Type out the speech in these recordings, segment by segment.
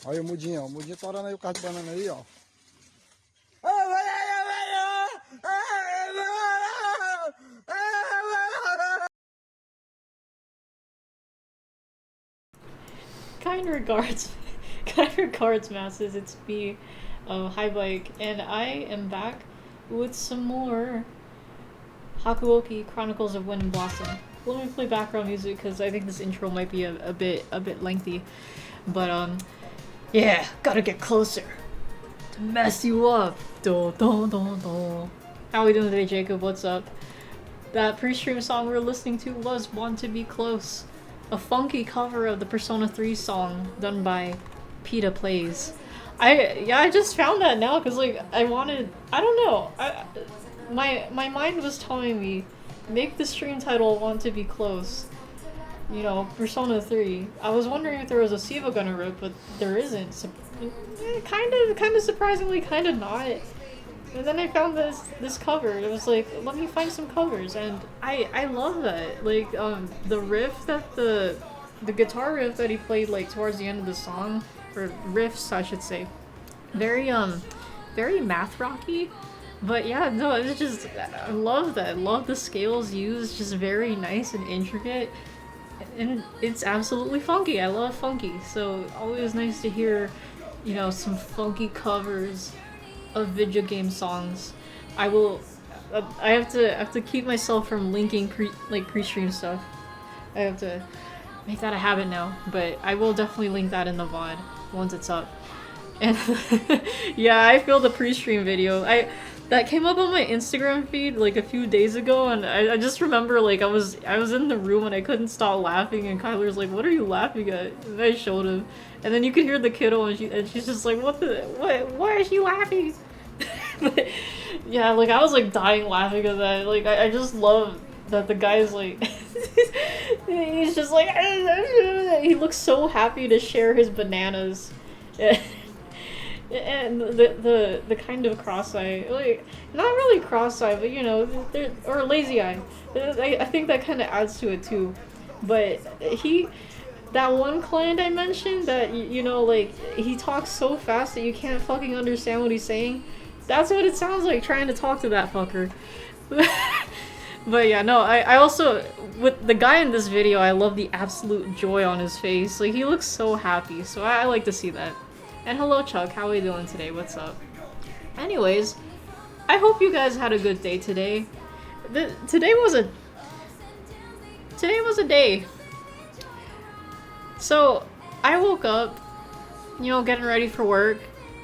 Olha o mudinho, ó. O mudinho torando aí o carro de banana aí, ó. Kind regards, masses. It's me, High Bike, and I am back with some more Hakuoki Chronicles of Wind and Blossom. Let me play background music because I think this intro might be a bit lengthy, but yeah, gotta get closer to mess you up. Do do do do. How we doing today, Jacob? What's up? That pre-stream song we were listening to was "Want to Be Close," a funky cover of the Persona 3 song done by PETA Plays. I just found that now because like I don't know, my mind was telling me make the stream title "Want to Be Close." You know, Persona 3. I was wondering if there was a Siva gonna rip, but there isn't. So, kind of surprisingly, kind of not. And then I found this cover. It was like, let me find some covers, and I love that. Like the riff that the guitar riff that he played like towards the end of the song, or riffs I should say, very very math rocky. But yeah, no, it's just I love that. I love the scales used, just very nice and intricate. And it's absolutely funky. I love funky, so always nice to hear, you know, some funky covers of video game songs. I have to keep myself from linking pre-stream stuff. I have to make that a habit now, but I will definitely link that in the VOD once it's up. And yeah, I feel the pre-stream video. That came up on my Instagram feed like a few days ago, and I just remember like I was in the room and I couldn't stop laughing, and Kyler's like, "What are you laughing at?" And I showed him, and then you could hear the kiddo, and she's just like, "What? Why is she laughing?" But, yeah, like I was like dying laughing at that. Like I just love that the guy's like, he's just like, he looks so happy to share his bananas. And the kind of cross-eye, like, not really cross-eye, but you know, or lazy eye. I think that kind of adds to it too. But that one client I mentioned that, you know, like, he talks so fast that you can't fucking understand what he's saying. That's what it sounds like trying to talk to that fucker. But yeah, no, I also, with the guy in this video, I love the absolute joy on his face. Like, he looks so happy, so I like to see that. And hello Chuck, how are we doing today? What's up? Anyways, I hope you guys had a good day today. Today was a day. So, I woke up, you know, getting ready for work.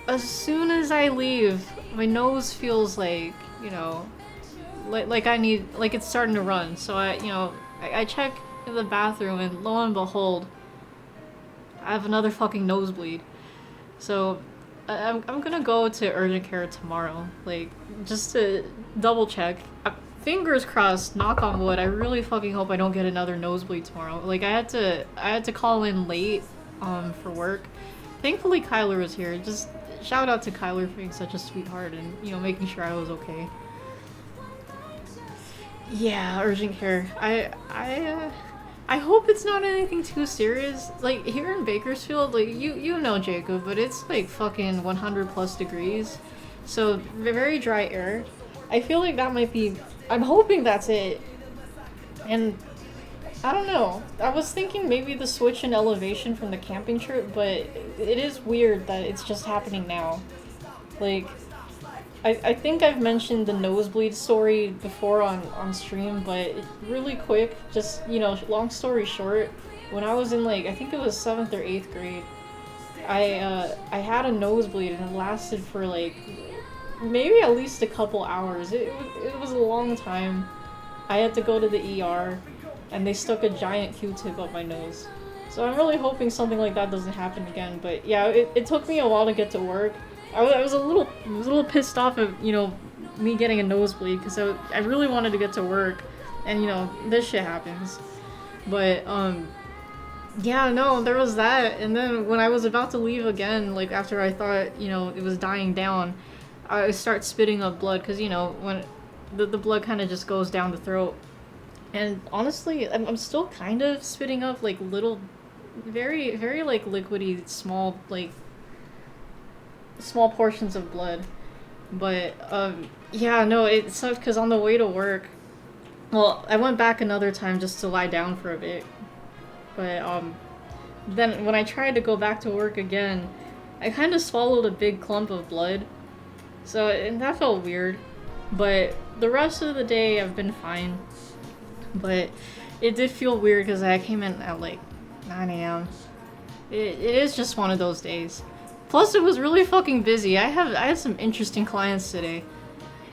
As soon as I leave, my nose feels like, you know, like it's starting to run. So I check in the bathroom, and lo and behold, I have another fucking nosebleed. So I'm gonna go to urgent care tomorrow, like, just to double check. Fingers crossed, knock on wood. I really fucking hope I don't get another nosebleed tomorrow. Like, I had to call in late for work. Thankfully Kyler was here. Just shout out to Kyler for being such a sweetheart and, you know, making sure I was okay. Yeah, urgent care. I hope it's not anything too serious. Like, here in Bakersfield, like, you know, Jacob, but it's like fucking 100 plus degrees. So, very dry air. I feel like that might be, I'm hoping that's it. And, I don't know. I was thinking maybe the switch in elevation from the camping trip, but it is weird that it's just happening now. Like, I think I've mentioned the nosebleed story before on stream, but really quick, just, you know, long story short, when I was in, like, I think it was 7th or 8th grade, I had a nosebleed, and it lasted for, like, maybe at least a couple hours. It was a long time. I had to go to the ER, and they stuck a giant Q-tip up my nose. So I'm really hoping something like that doesn't happen again, but yeah, it took me a while to get to work. I was a little pissed off of, you know, me getting a nosebleed, because I really wanted to get to work, and, you know, this shit happens. But, yeah, no, there was that, and then when I was about to leave again, like, after I thought, you know, it was dying down, I start spitting up blood, because, you know, when the blood kind of just goes down the throat. And honestly, I'm still kind of spitting up, like, little, very, very, like, liquidy, small portions of blood. But, yeah, no, it sucked, because on the way to work, well, I went back another time just to lie down for a bit. But, then when I tried to go back to work again, I kind of swallowed a big clump of blood. So, and that felt weird. But the rest of the day, I've been fine. But it did feel weird, because I came in at, like, 9 a.m. It is just one of those days. Plus, it was really fucking busy. I had some interesting clients today.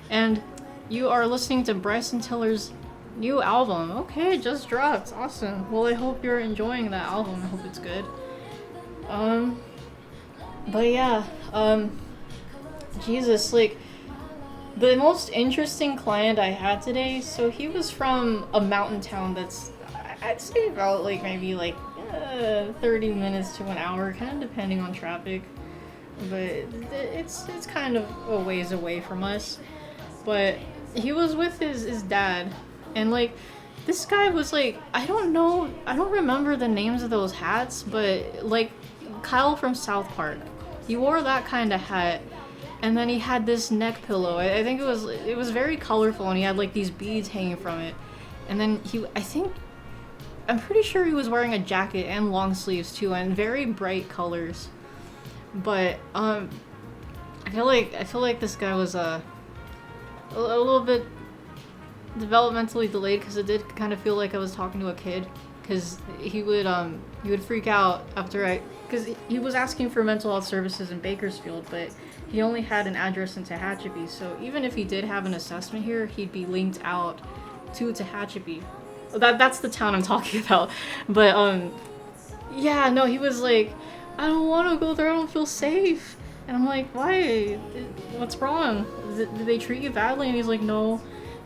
And you are listening to Bryson Tiller's new album. Okay, it just dropped. Awesome. Well, I hope you're enjoying that album. I hope it's good. But yeah, Jesus, like, the most interesting client I had today, so he was from a mountain town that's, I'd say about, like, maybe, like, 30 minutes to an hour, kind of depending on traffic. But it's kind of a ways away from us. But he was with his dad, and, like, this guy was, like, I don't remember the names of those hats, but, like, Kyle from South Park, he wore that kind of hat, and then he had this neck pillow. I think it was very colorful, and he had, like, these beads hanging from it. And then I'm pretty sure he was wearing a jacket and long sleeves too, and very bright colors. But I feel like this guy was a little bit developmentally delayed, because it did kind of feel like I was talking to a kid. because he would freak out after because he was asking for mental health services in Bakersfield, but he only had an address in Tehachapi. So even if he did have an assessment here, he'd be linked out to Tehachapi. That's the town I'm talking about. But yeah, no, he was like, I don't want to go there. I don't feel safe. And I'm like, why? What's wrong? Did they treat you badly? And he's like, no.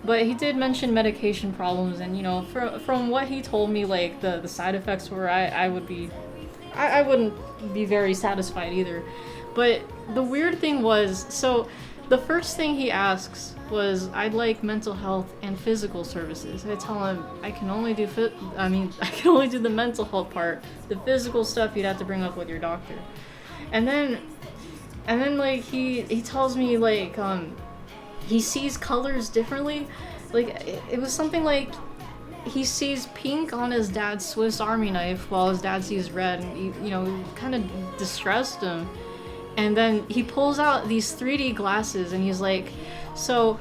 But he did mention medication problems, and you know, from what he told me, like the side effects were, I wouldn't be very satisfied either. But the weird thing was, so the first thing he asks was, I'd like mental health and physical services. I tell him I can only do I can only do the mental health part. The physical stuff you'd have to bring up with your doctor. And then like he tells me like he sees colors differently. Like it was something like he sees pink on his dad's Swiss Army knife while his dad sees red, and he, you know, kind of distressed him. And then he pulls out these 3D glasses and he's like, so,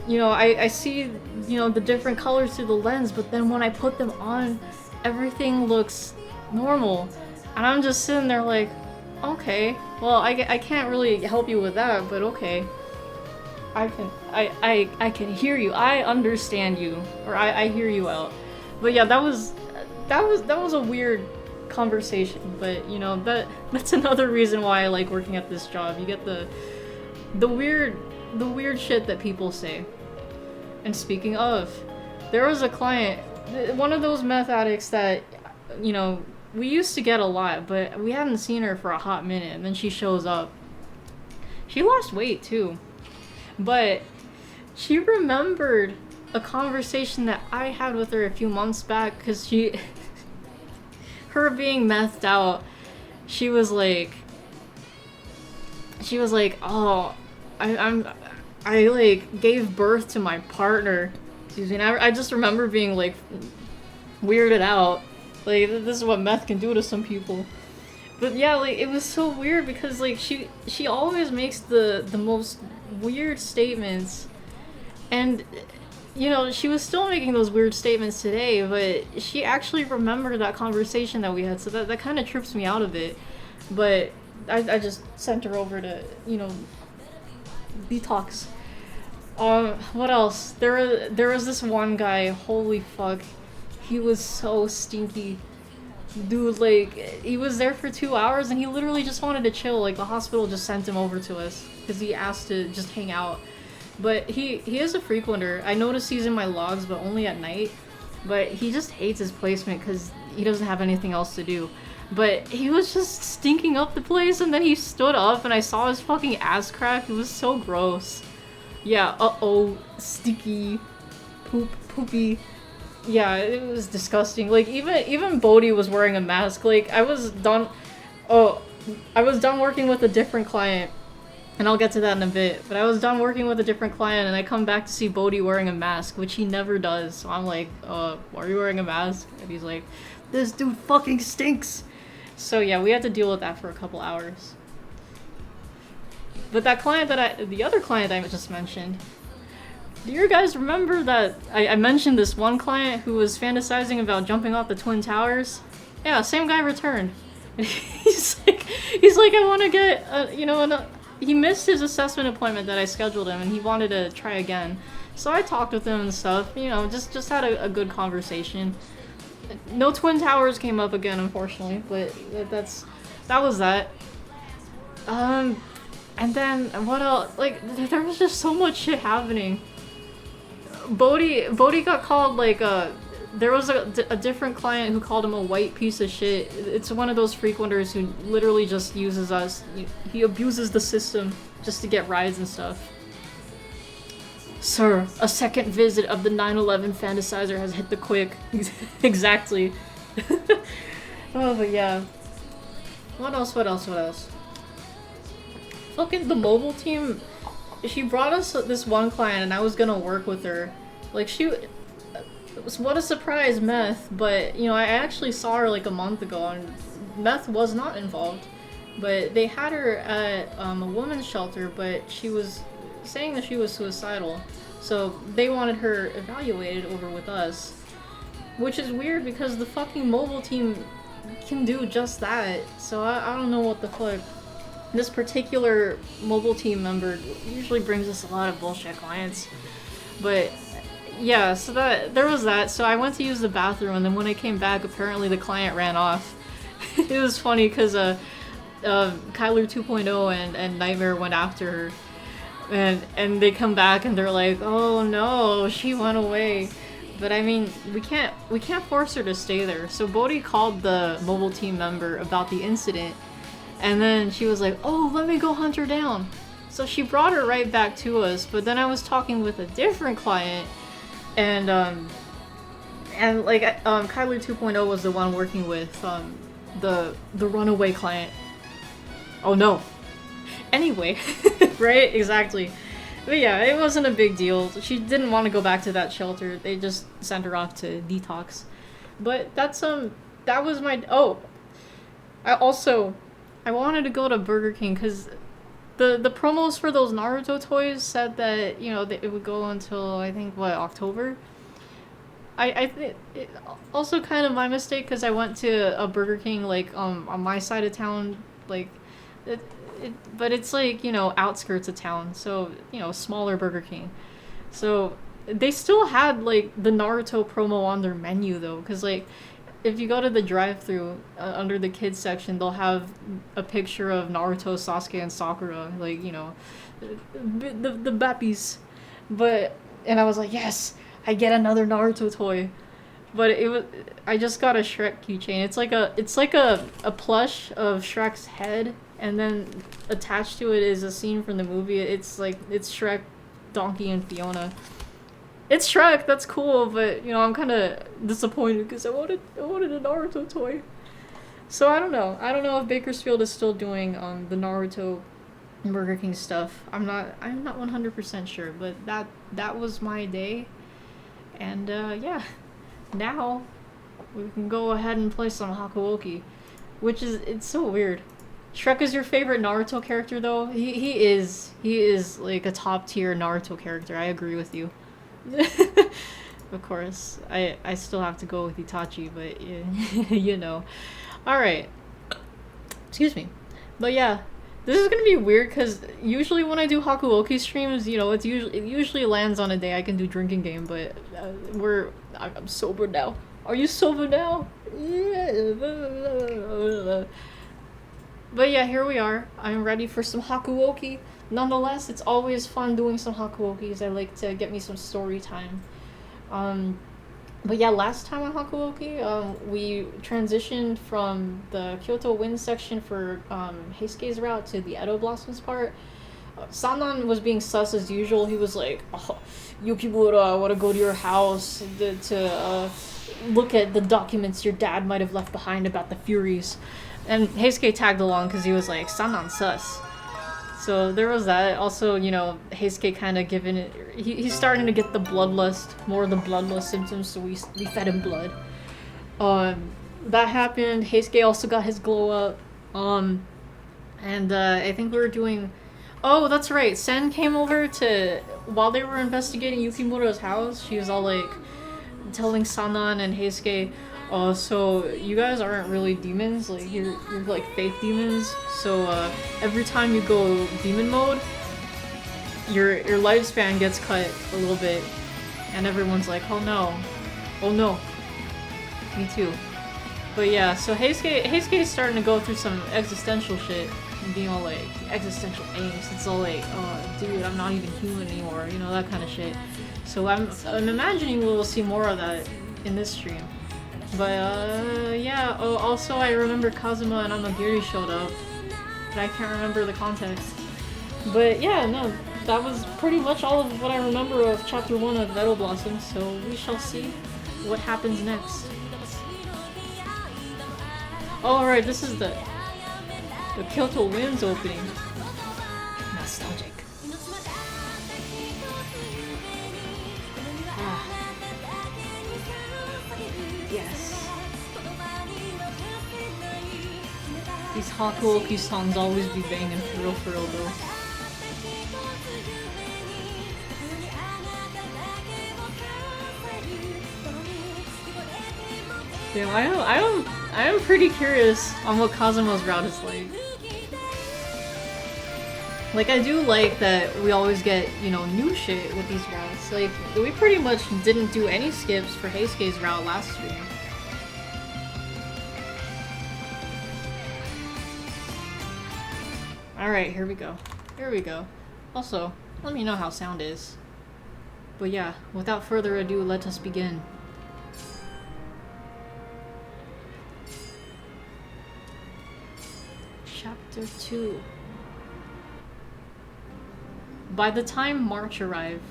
you know, I see, you know, the different colors through the lens, but then when I put them on, everything looks normal. And I'm just sitting there like, okay, well, I can't really help you with that, but okay. I can hear you. I understand you, or I hear you out. But yeah, that was a weird conversation, but you know, that's another reason why I like working at this job. You get the weird shit that people say. And speaking of, there was a client, one of those meth addicts that, you know, we used to get a lot, but we hadn't seen her for a hot minute, and then she shows up. She lost weight too, but she remembered a conversation that I had with her a few months back, because her being methed out, she was like, oh, I like gave birth to my partner. Excuse me. And I just remember being like weirded out. Like, this is what meth can do to some people. But yeah, like, it was so weird because like she always makes the most weird statements, and you know, she was still making those weird statements today, but she actually remembered that conversation that we had, so that kind of trips me out of it. But I just sent her over to, you know, detox. What else? There was this one guy, holy fuck, he was so stinky. Dude, like, he was there for 2 hours and he literally just wanted to chill. Like, the hospital just sent him over to us because he asked to just hang out. But he is a frequenter. I notice he's in my logs, but only at night. But he just hates his placement because he doesn't have anything else to do. But he was just stinking up the place, and then he stood up and I saw his fucking ass crack. It was so gross. Yeah, uh-oh, stinky, poopy. Yeah, it was disgusting. Like, even Bodhi was wearing a mask. Like, I was done working with a different client, and I'll get to that in a bit, but I was done working with a different client, and I come back to see Bodhi wearing a mask, which he never does. So I'm like, why are you wearing a mask? And he's like, this dude fucking stinks. So yeah, we had to deal with that for a couple hours. But that client the other client I just mentioned, do you guys remember that I mentioned this one client who was fantasizing about jumping off the Twin Towers? Yeah, same guy returned. And he's like, I want to get, you know, he missed his assessment appointment that I scheduled him, and he wanted to try again. So I talked with him and stuff, you know, just had a good conversation. No Twin Towers came up again, unfortunately, but that was that. And then, what else? Like, there was just so much shit happening. Bodhi got called, like, there was a different client who called him a white piece of shit. It's one of those frequenters who literally just uses us. He abuses the system just to get rides and stuff. Sir, a second visit of the 9/11 fantasizer has hit the quick. Exactly. Oh, but yeah. What else? Fucking the mobile team, she brought us this one client and I was gonna work with her. Like, what a surprise, meth, but, you know, I actually saw her like a month ago and meth was not involved. But they had her at a women's shelter, but she was saying that she was suicidal. So they wanted her evaluated over with us. which is weird because the fucking mobile team can do just that. So I don't know what the fuck. This particular mobile team member usually brings us a lot of bullshit clients. But yeah, so that there was that. So I went to use the bathroom, and then when I came back, apparently the client ran off. It was funny because Kyler 2.0 and Nightmare went after her, and they come back and they're like, "Oh no, she went away." But I mean, we can't force her to stay there. So Bodhi called the mobile team member about the incident, and then she was like, "Oh, let me go hunt her down." So she brought her right back to us. But then I was talking with a different client, and like Kyler 2.0 was the one working with the runaway client. Oh no. Anyway, right? Exactly. But yeah, it wasn't a big deal. She didn't want to go back to that shelter. They just sent her off to detox. But that's that was my I wanted to go to Burger King because the promos for those Naruto toys said that, you know, it would go until I think what, October. I think it also kind of my mistake because I went to a Burger King like on my side of town, like but it's like, you know, outskirts of town, so, you know, smaller Burger King. So they still had like the Naruto promo on their menu though, because like if you go to the drive-thru under the kids section, they'll have a picture of Naruto, Sasuke, and Sakura, like, you know, the Bappies. And I was like, yes, I get another Naruto toy. But I just got a Shrek keychain. It's like a plush of Shrek's head, and then attached to it is a scene from the movie. It's Shrek, Donkey, and Fiona. It's Shrek, that's cool, but, you know, I'm kind of disappointed because I wanted a Naruto toy. So I don't know if Bakersfield is still doing the Naruto Burger King stuff. I'm not 100% sure, but that was my day. And yeah, now we can go ahead and play some Hakuoki, which it's so weird. Shrek is your favorite Naruto character though? He is like a top tier Naruto character. I agree with you. Of course, I still have to go with Itachi, but yeah, you know. Alright. Excuse me. But yeah, this is gonna be weird because usually when I do Hakuoki streams, you know, it usually lands on a day I can do drinking game, but I'm sober now. Are you sober now? But yeah, here we are. I'm ready for some Hakuoki. Nonetheless, it's always fun doing some Hakuokis. I like to get me some story time. But yeah, last time on Hakuoki, we transitioned from the Kyoto Wind section for Heisuke's route to the Edo Blossoms part. Sannan was being sus as usual. He was like, "Oh, Yukimura, I want to go to your house to look at the documents your dad might have left behind about the Furies." And Heisuke tagged along because he was like, "Sannan sus." So there was that. Also, you know, Heisuke kind of giving it... He's starting to get the bloodlust, more of the bloodlust symptoms, so we fed him blood. That happened. Heisuke also got his glow up. And I think we were doing... Oh, that's right. Sen came over to... While they were investigating Yukimura's house, she was all like telling Sannan and Heisuke, "Oh, so you guys aren't really demons, like you're like fake demons, so every time you go demon mode, your lifespan gets cut a little bit." And everyone's like, "Oh no, me too." But yeah, so Heisuke's starting to go through some existential shit and being all like existential angst. It's all like, "Oh dude, I'm not even human anymore," you know, that kind of shit. So I'm imagining we'll see more of that in this stream. But yeah, also I remember Kazuma and Amagiri showed up, but I can't remember the context. But yeah, no, that was pretty much all of what I remember of Chapter 1 of Edo Blossoms, so we shall see what happens next. Alright, this is the Kyoto Winds opening. Nostalgic. Yes. These Hakuoki songs always be banging for real though. Damn, I am pretty curious on what Kazuma's route is like. Like, I do like that we always get, you know, new shit with these routes. Like, we pretty much didn't do any skips for Heisuke's route last stream. Alright, here we go. Here we go. Also, let me know how sound is. But yeah, without further ado, let us begin. Chapter 2. By the time March arrived...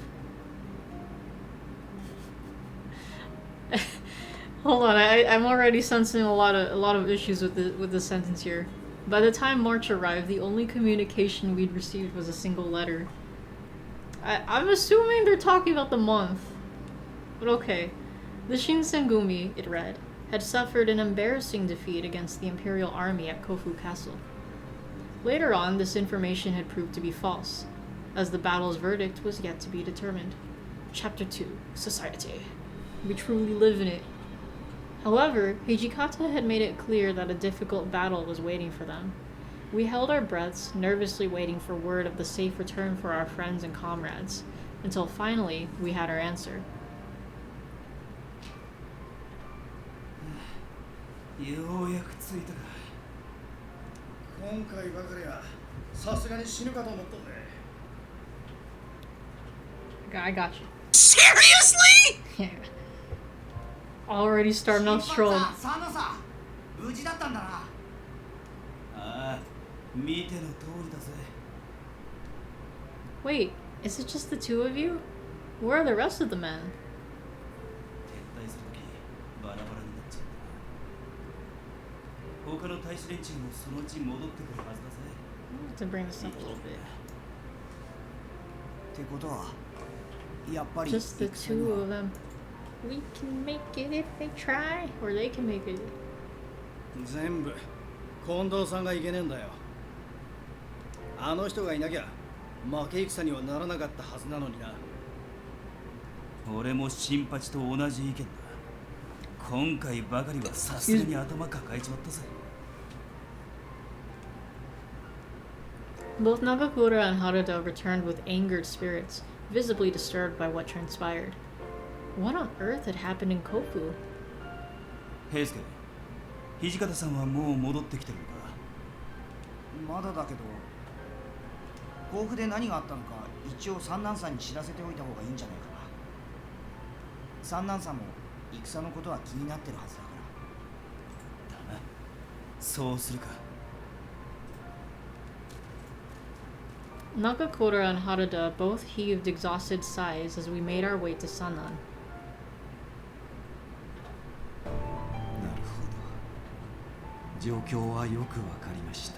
Hold on, I'm already sensing a lot of issues with the sentence here. By the time March arrived, the only communication we'd received was a single letter. I'm assuming they're talking about the month. But okay. The Shinsengumi, it read, had suffered an embarrassing defeat against the Imperial Army at Kofu Castle. Later on, this information had proved to be false, as the battle's verdict was yet to be determined. Chapter 2. Society. We truly live in it. However, Hijikata had made it clear that a difficult battle was waiting for them. We held our breaths, nervously waiting for word of the safe return for our friends and comrades, until finally we had our answer. ようやく着いたか。今回ばかりはさすがに死ぬかと思ったぜ。I got you. Seriously? Yeah. Already starting off strong. サンナさん、無事だったんだな。ああ、見ての通りだぜ。Wait, is it just the two of you? Where are the rest of the men? 撤退するときバラバラになっちゃった。他の大使連中もそのうち戻ってくるはずだぜ。To bring this up a little bit. ってことは、やっぱり Just the two of them. We can make it if they try, or they can make it. 全部近藤さんがいけねえんだよ。あの人がいなきゃ負け戦にはならなかったはずなのにな。俺も新八と同じ意見だ。今回ばかりはさすがに頭抱えちまったぜ。Both Nagakura and Harada returned with angered spirits, visibly disturbed by what transpired. What on earth had happened in Kofu? 平助、土方さんはもう戻ってきてるのか。まだだけど、甲府で何があったのか一応三男さんに知らせておいた方がいいんじゃないかな。三男さんも戦のことは気になってるはずだから。だな。そうするか。Nagakura and Harada both heaved exhausted sighs as we made our way to Sannan. なるほど。状況はよくわかりました。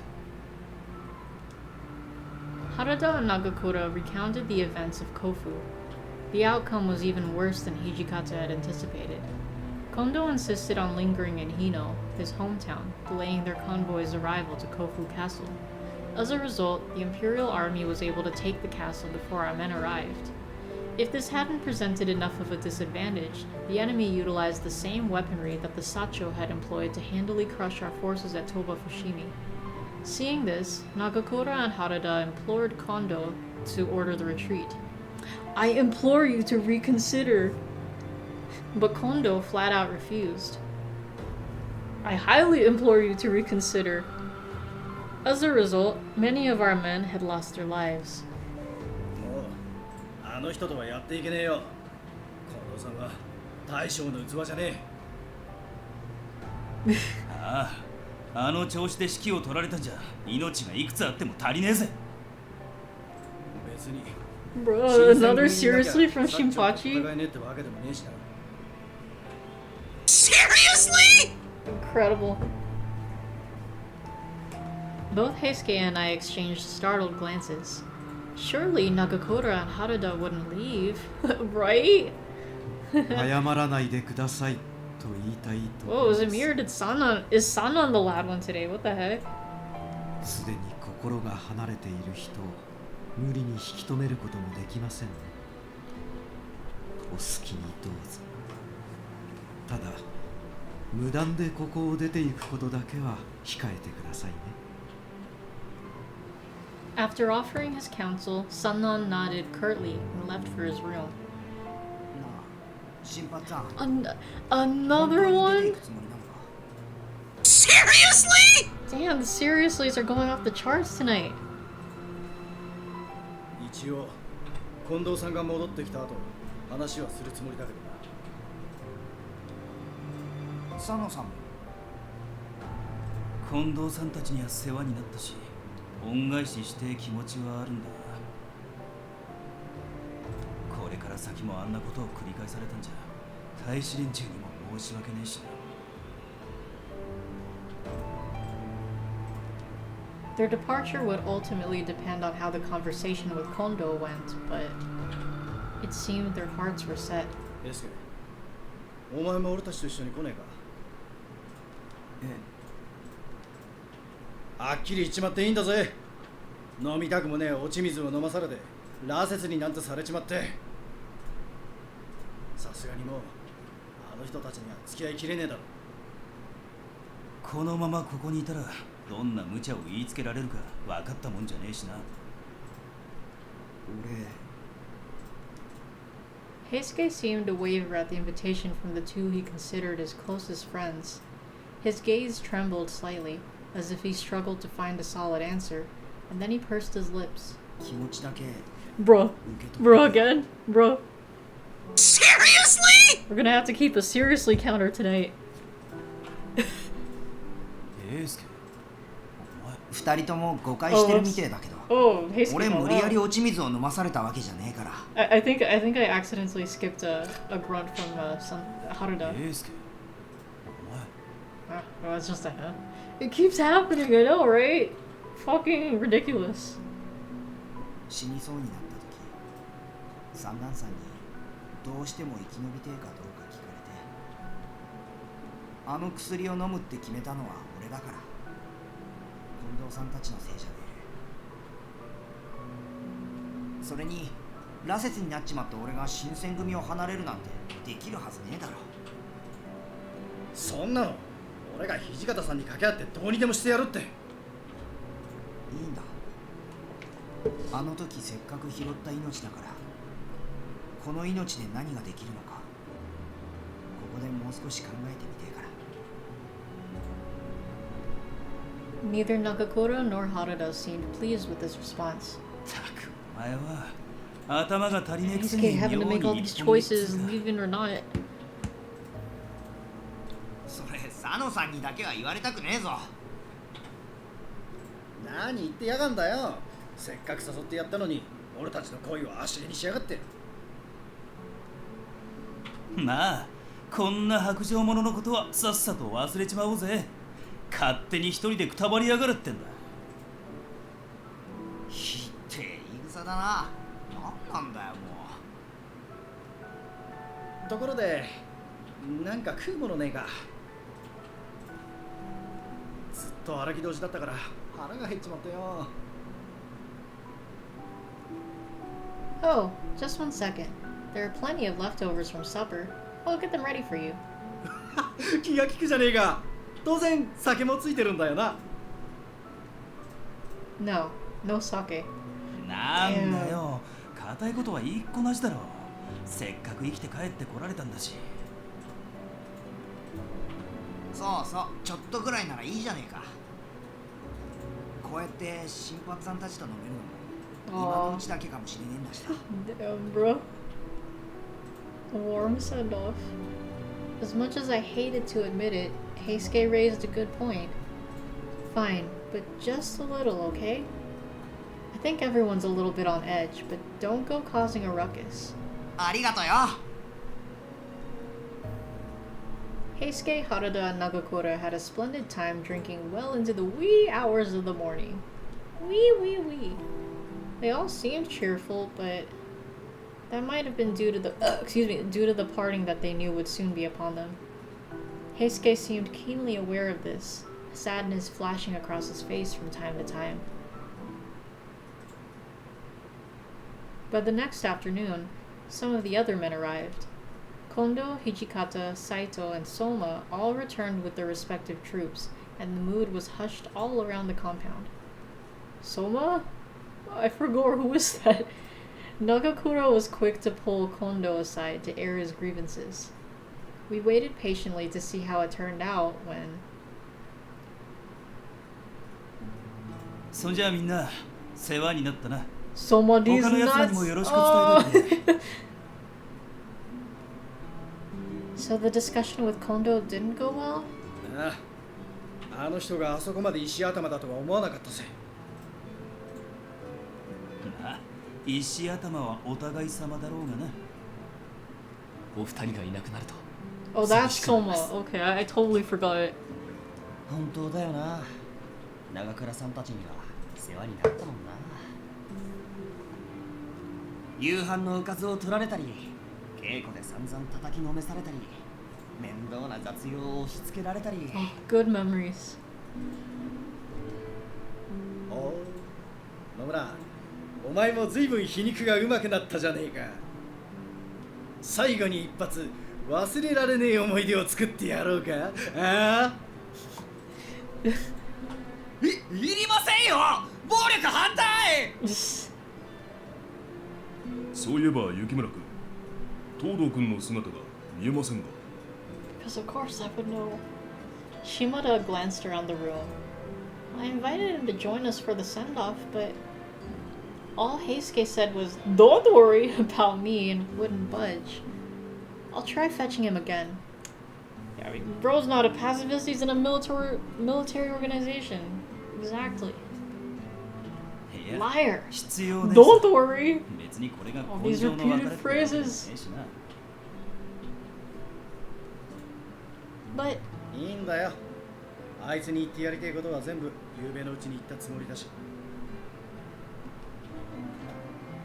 Harada and Nagakura recounted the events of Kofu. The outcome was even worse than Hijikata had anticipated. Kondo insisted on lingering in Hino, his hometown, delaying their convoy's arrival to Kofu Castle. As a result, the Imperial Army was able to take the castle before our men arrived. If this hadn't presented enough of a disadvantage, the enemy utilized the same weaponry that the Sacho had employed to handily crush our forces at Toba Fushimi. Seeing this, Nagakura and Harada implored Kondo to order the retreat. I implore you to reconsider! But Kondo flat out refused. I highly implore you to reconsider. As a result, many of our men had lost their lives. もうあの人とはやっていけねえよ。近藤さんは大将の器じゃねえ。ああ、あの調子で指揮を取られたんじゃ命がいくつあっても足りねえぜ。別に。Bro, another seriously from Shinpachi? Seriously? Incredible. Both Heisuke and I exchanged startled glances. Surely Nagakura and Harada wouldn't leave, right? Whoa, Zamir, is Sannan the loud one today? What the heck? すでに心が離れている人を無理に引き止めることもできませんね。お好きにどうぞ。ただ無断でここを出ていくことだけは控えてくださいね。 After offering his counsel, Sunnon nodded curtly and left for his room. なあ新八さん Another 本当に出てい one? くつもりなのか Damn, the seriouslys are going off the charts tonight. 一応近藤さんが戻ってきた後話はするつもりだけどな。佐野さんも近藤さんたちには世話になったし恩返しして気持ちはあるんだが、これから先もあんなことを繰り返されたんじゃ大使連中にも申し訳ねえしな。Their departure would ultimately depend on how the conversation with Kondo went, but it seemed their hearts were set. エスケ、お前も俺たちと一緒に来ねえか。はっきり言っちまっていいんだぜ。飲みたくもねえ落ち水を飲まされて羅刹になんてされちまって、さすがにもうあの人たちには付き合いきれねえだろ。このままここにいたらどんな無茶を言いつけられるか分かったもんじゃねえしな。Heisuke seemed to waver at the invitation from the two he considered his closest friends. His gaze trembled slightly, as if he struggled to find a solid answer, and then he pursed his lips. 気持ちだけ Bruh. 受け取って Bruh again? Bruh. Seriously? We're gonna have to keep a seriously counter tonight. エースケ、お前二人とも誤解してるみてえだけど、 Oh, Heisuke. 俺 no, 無理やり no. 落ち水を飲まされたわけじゃねえから。 I think I accidentally skipped a grunt from Haruda. エースケ、お前 Oh, it's just a huh? It keeps happening, I know, right? Fucking ridiculous. 死にそうになった時、三男さんにどうしても生き延びてえかどうか聞かれて、あの薬を飲むって決めたのは俺だから、近藤さんたちのせいじゃねえ。それに羅刹になっちまった俺が新選組を離れるなんてできるはずねえだろ。そんなの俺が土方さんに掛け合ってどうにでもしてやるって。いいんだ。あの時せっかく拾った命だから、この命で何ができるのか、ここでもう少し考えてみてえから。Neither Nagakura nor Haruda seemed pleased with this response. たくお前は頭が足りねえくせ Heisuke に having to 妙 make all に these 一本気っつ choices, うか。 leaving or not. それ佐野さんにだけは言われたくねえぞ。何言ってやがんだよ。せっかく誘ってやったのに俺たちの恋を足毛にしやがって。まあこんな白状者のことはさっさと忘れちまおうぜ。勝手に一人でくたばりやがるってんだ。ひってえ言い草だな。なんなんだよもところでなんか食うものねえか。ずっと荒木同士だったから腹が減っちまったよ。Oh, just 1 second. There are plenty of leftovers from supper. I'll get them ready for you. 気が利くじゃねえか。当然酒もついてるんだよな。No, no sake. う。なんだよ。固いことは一個なしだろ。せっかく生きて帰ってこられたんだし。そうそう、ちょっとぐらいならいいじゃねえか。こうやって新発さんたちと飲めるのも今のうちだけかもしれねえんだしさ。 Damn, bro. A warm send off. As much as I hated to admit it, Heisuke raised a good point. Fine, but just a little, okay? I think everyone's a little bit on edge, but don't go causing a ruckus. ありがとよ。Heisuke, Haruda, and Nagakura had a splendid time drinking well into the wee hours of the morning. Wee. They all seemed cheerful, but that might have been due to the parting that they knew would soon be upon them. Heisuke seemed keenly aware of this, sadness flashing across his face from time to time. But the next afternoon, some of the other men arrived. Kondo, Hijikata, Saito, and Soma all returned with their respective troops, and the mood was hushed all around the compound. Soma? I forgot who was that. Nagakura was quick to pull Kondo aside to air his grievances. We waited patiently to see how it turned out when... そんじゃあみんな世話になったな。 Soma, these 他の奴らに nuts! もよろしく伝えといて。 So the discussion with Kondo didn't go well? あの人があそこまで石頭だとは思わなかったぜ。まあ、石頭はお互い様だろうがな。お二人がいなくなると Oh, that's Soma. Okay, I totally forgot it. 本当だよな。長倉さんたちには世話になったもんな。夕飯のおかずを取られたり、稽古で散々叩きのめされたり、面倒な雑用を押し付けられたり。 Oh, good memories. おう、野村、お前も随分皮肉がうまくなったじゃねえか。最後に一発忘れられねえ思い出を作ってやろうか。ああいりませんよ。暴力反対。そういえば雪村君、東堂君の姿が見えませんが。 Because of course I would know. Shimada glanced around the room. I invited him to join us for the send-off, but all Heisuke said was, "Don't worry about me," and wouldn't budge. I'll try fetching him again. Yeah, I mean, bro's not a pacifist, he's in a military organization. Exactly. Liar. 必要です。 Don't worry. 別にこれが All 根 these 性の別れ repeated ってわけじゃね phrases. えしな。 But いいんだよ。あいつに言ってやりたいことは全部夕べのうちに言ったつもりだし。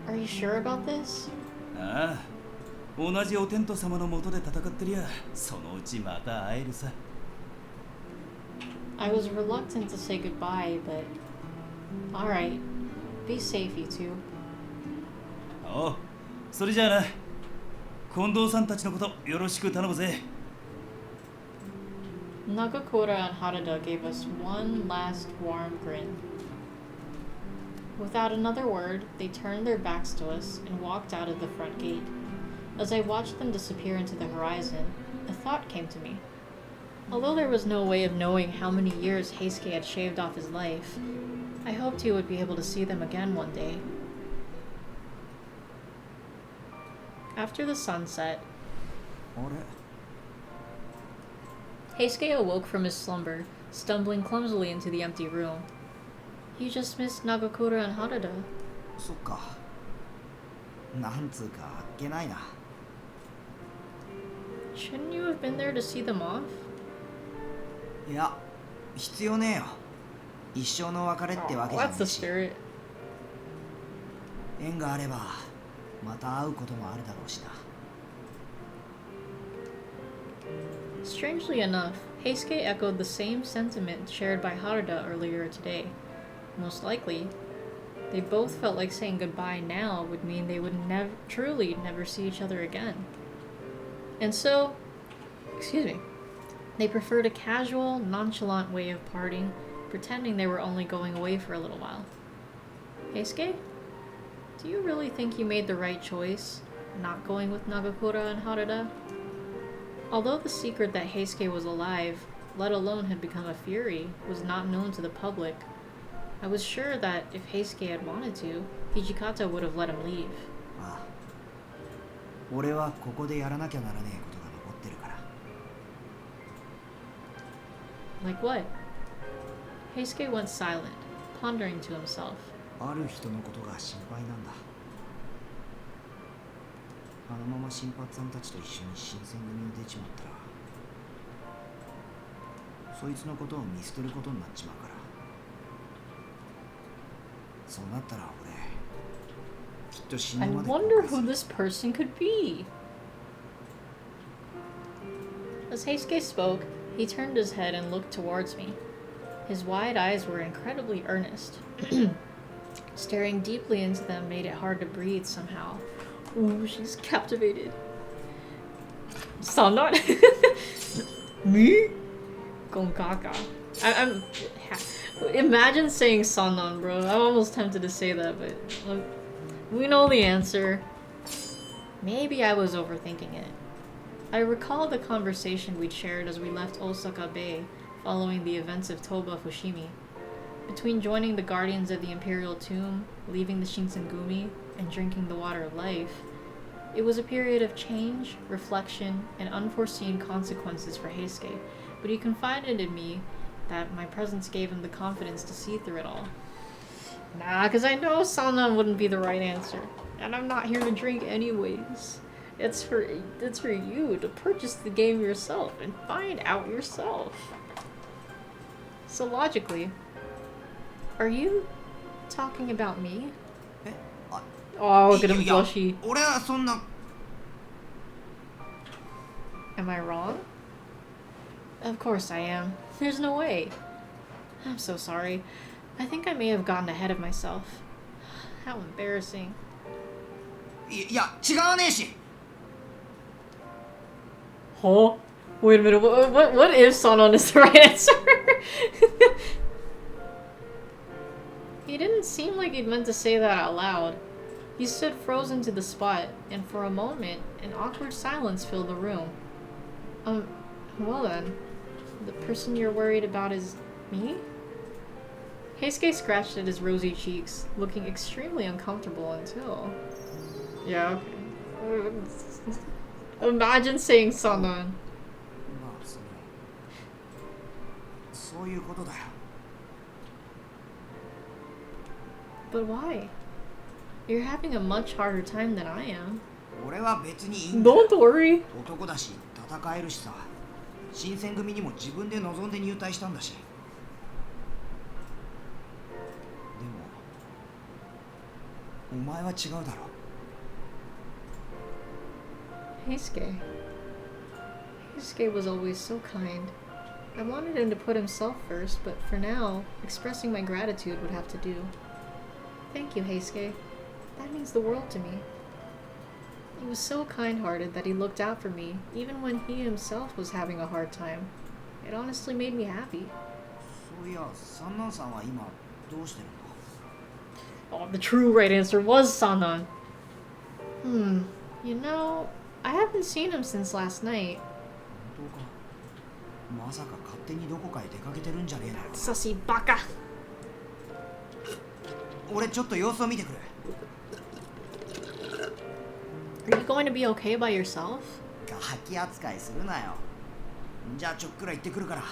are you sure about this? ああ、同じお天道様の下で戦ってりゃ、そのうちまた会えるさ。 I was reluctant to say goodbye, but alright. Be safe, you two. おう、それじゃあな。近藤さんたちのことよろしく頼むぜ。 Nagakura and Harada gave us one last warm grin. Without another word, they turned their backs to us and walked out of the front gate. As I watched them disappear into the horizon, a thought came to me. Although there was no way of knowing how many years Heisuke had shaved off his life, I hoped he would be able to see them again one day. After the sunset, あれ Heisuke awoke from his slumber, stumbling clumsily into the empty room. You just missed Nagakura and Harada. そっか。なんつうか、あっけないな。 Shouldn't you have been there to see them off? いや、必要ねえよ。一生の別れってわけ Oh, じゃね that's え the し。 spirit. 縁があれば、また会うこともあるだろうしな。 Strangely enough, Heisuke echoed the same sentiment shared by Harada earlier today. Most likely, they both felt like saying goodbye now would mean they would truly never see each other again. And so, they preferred a casual, nonchalant way of parting, pretending they were only going away for a little while. Heisuke, do you really think you made the right choice, not going with Nagakura and Harada? Although the secret that Heisuke was alive, let alone had become a fury, was not known to the public, I was sure that if Heisuke had wanted to, Hijikata would have let him leave. ああ、俺はここでやらなきゃならねえことが残ってるから。 Like what? Heisuke went silent, pondering to himself. ある人のことが心配なんだ。あのまま新八さんたちと一緒に新選組に出ちまったら、そいつのことを見捨てることになっちまうから。そうなったら俺、きっと死ぬ I まで wonder 後悔す who る。 this person could be. As Heisuke spoke, he turned his head and looked towards me. His wide eyes were incredibly earnest. Staring deeply into them made it hard to breathe somehow. Ooh, she's captivated. Sanan? Me? Gonkaka. I'm. Imagine saying Sanan, bro. I'm almost tempted to say that, but we know the answer. Maybe I was overthinking it. I recall the conversation we'd shared as we left Osaka Bay following the events of Toba Fushimi. Between joining the Guardians of the Imperial Tomb, leaving the Shinsengumi, and drinking the Water of Life, it was a period of change, reflection, and unforeseen consequences for Heisuke, but he confided in me that my presence gave him the confidence to see through it all. Nah, because I know Sanan wouldn't be the right answer, and I'm not here to drink anyways. It's for you to purchase the game yourself and find out yourself. So logically, are you talking about me? Oh, look at him blushy. 俺はそんな Am I wrong? Of course I am. There's no way. I'm so sorry. I think I may have gotten ahead of myself. How embarrassing. いや違わねえし Huh? Wait a minute. What if Sanan is the right answer? He didn't seem like he'd meant to say that out loud. He stood frozen to the spot, and for a moment, an awkward silence filled the room. Well then, the person you're worried about is me? Heisuke scratched at his rosy cheeks, looking extremely uncomfortable until... Yeah, okay. Imagine saying Sanan. まあそういうことだよ But why? You're having a much harder time than I am. 俺は別にいいんだ Don't worry. 男だし戦えるしさ新選組にも自分で望んで入隊したんだしでもお前は違うだろ Heisuke. Heisuke was always so kind. I wanted him to put himself first, but for now, expressing my gratitude would have to do. Thank you, Heisuke. That means the world to me. He was so kind-hearted that he looked out for me, even when he himself was having a hard time. It honestly made me happy. そういや三男さんは今どうしてるんだ Oh, the true right answer was Sanan. You know, I haven't seen him since last night. 本当かまさか勝手にどこかへ出かけてるんじゃねえな Sussy baka. 俺ちょっと様子を見てくる Are you going to be okay by yourself? ガキ扱いするなよじゃあちょっくら行ってくるから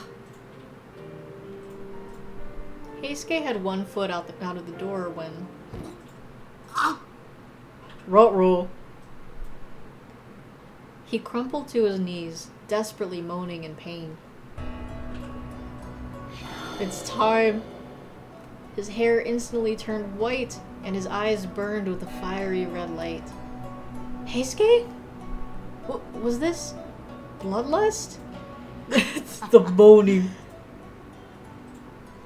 Heisuke had one foot out of the door when... Ruh-roh. He crumpled to his knees, desperately moaning in pain. It's time. His hair instantly turned white, and his eyes burned with a fiery red light. Heisuke? Was this... bloodlust? It's the moaning.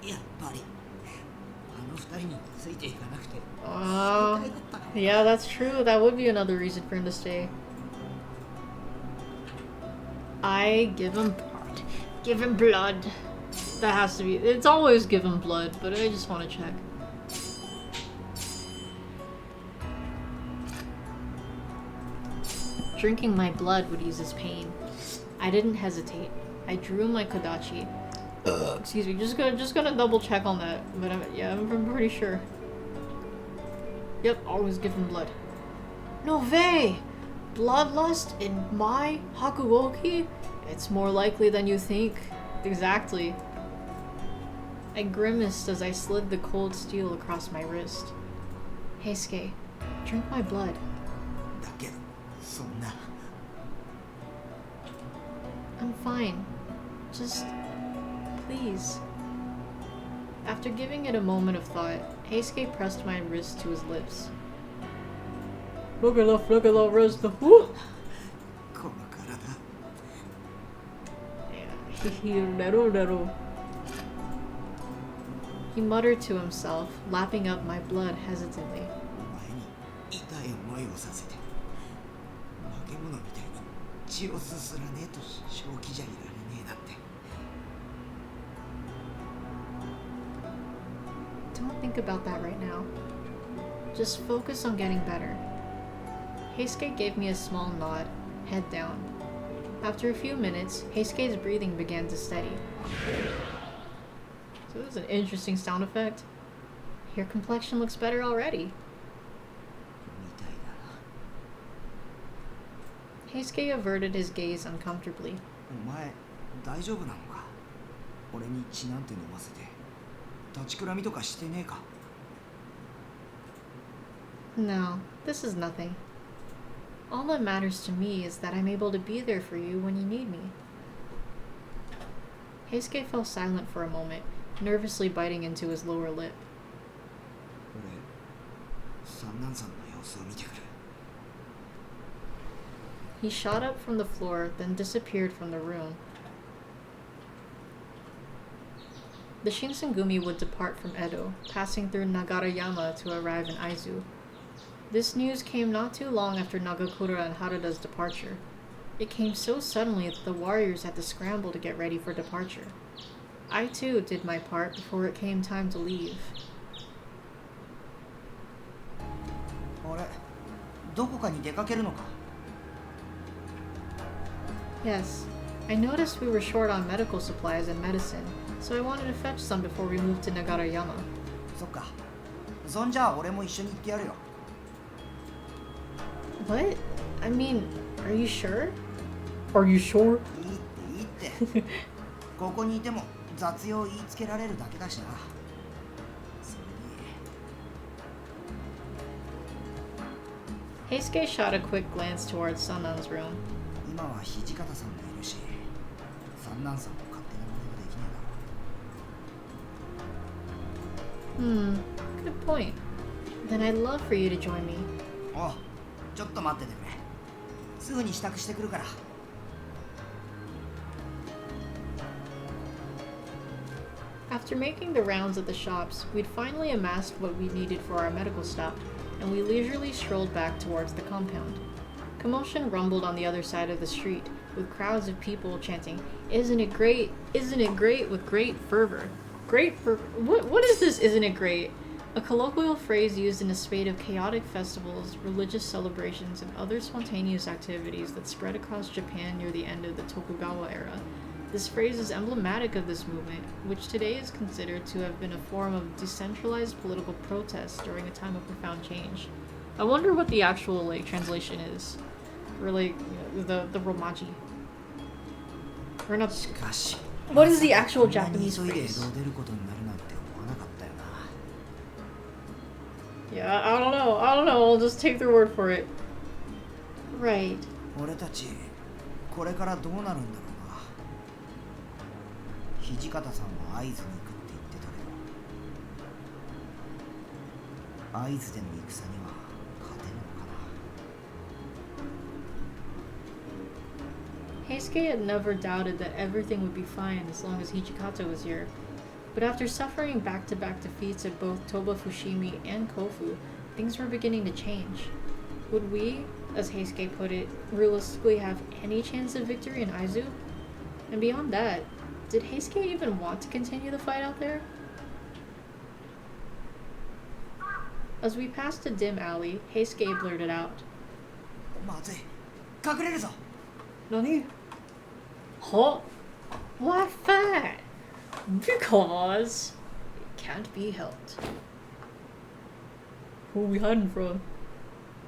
やっぱりあの二人についていかなくて Yeah, that's true. That would be another reason for him to stay. I give him blood. Give him blood. That has to be... It's always give him blood, but I just want to check. Drinking my blood would ease his pain. I didn't hesitate. I drew my kodachi. Excuse me, just gonna double check on that. But I'm pretty sure. Yep, always give him blood. No way! Bloodlust in my Hakuoki? It's more likely than you think. Exactly. I grimaced as I slid the cold steel across my wrist. Heisuke, drink my blood. だけどそんな I'm fine. Just... please. After giving it a moment of thought, Heisuke pressed my wrist to his lips. Look at the wrist. Woo! この体 Yeah. He muttered to himself, lapping up my blood hesitantly. お前に痛い思いをさせて化け物みたいに血をすすらねえと正気じゃいられねえだって。 Don't think about that right now. Just focus on getting better. Heisuke gave me a small nod, head down. After a few minutes, Heisuke's breathing began to steady. So this is an interesting sound effect. Your complexion looks better already. みたいだな。 Heisuke averted his gaze uncomfortably. お前大丈夫なのか？俺に血なんて飲ませて立ちくらみとかしてねえか？ No, this is nothing. All that matters to me is that I'm able to be there for you when you need me. Heisuke fell silent for a moment, nervously biting into his lower lip. 俺三男さんの様子を見てくる。 He shot up from the floor, then disappeared from the room. The Shinsengumi would depart from Edo, passing through Nagarayama to arrive in Aizu. This news came not too long after Nagakura and Harada's departure. It came so suddenly that the warriors had to scramble to get ready for departure. I too did my part before it came time to leave. あれどこかに出かけるのか？ Yes, I noticed we were short on medical supplies and medicine, so I wanted to fetch some before we moved to Nagarayama. そっか。そんじゃあ俺も一緒に行ってやるよ。 What? I mean, are you sure? Are you sure? いいって。ここにいても雑用言いつけられるだけだしな。それに Heisuke shot a quick glance towards Sannan's room. 今は土方さんがいるし、三男さんも勝手な真似ができねえだろ。 Good point. Then I'd love for you to join me. おう、ちょっと待っててくれ。すぐに支度してくるから。 After making the rounds of the shops, we'd finally amassed what we needed for our medical stop, and we leisurely strolled back towards the compound. Commotion rumbled on the other side of the street, with crowds of people chanting, "Isn't it great? Isn't it great?" with great fervor. What is this, "isn't it great"? A colloquial phrase used in a spate of chaotic festivals, religious celebrations, and other spontaneous activities that spread across Japan near the end of the Tokugawa era. This phrase is emblematic of this movement, which today is considered to have been a form of decentralized political protest during a time of profound change. I wonder what the actual translation is, or the Romaji. Or not. しかし、 What is the actual こんなに Japanese 急いで江 phrase? 戸を出ることになるなんて思わなかったよな。 Yeah, I don't know. I'll just take their word for it. Right. 俺たちこれからどうなるんだろうな。土方さんは会津に行くって言ってたけど、会津での戦には勝てるのかな。 Heisuke had never doubted that everything would be fine as long as Hijikata was here. But after suffering back-to-back defeats at both Toba Fushimi and Kofu, things were beginning to change. Would we, as Heisuke put it, realistically have any chance of victory in Aizu? And beyond that, did Heisuke even want to continue the fight out there? As we passed a dim alley, Heisuke blurted out, まずい、隠れるぞ。 "Nani? Huh? Why that? Because it can't be helped." Who are we hiding from?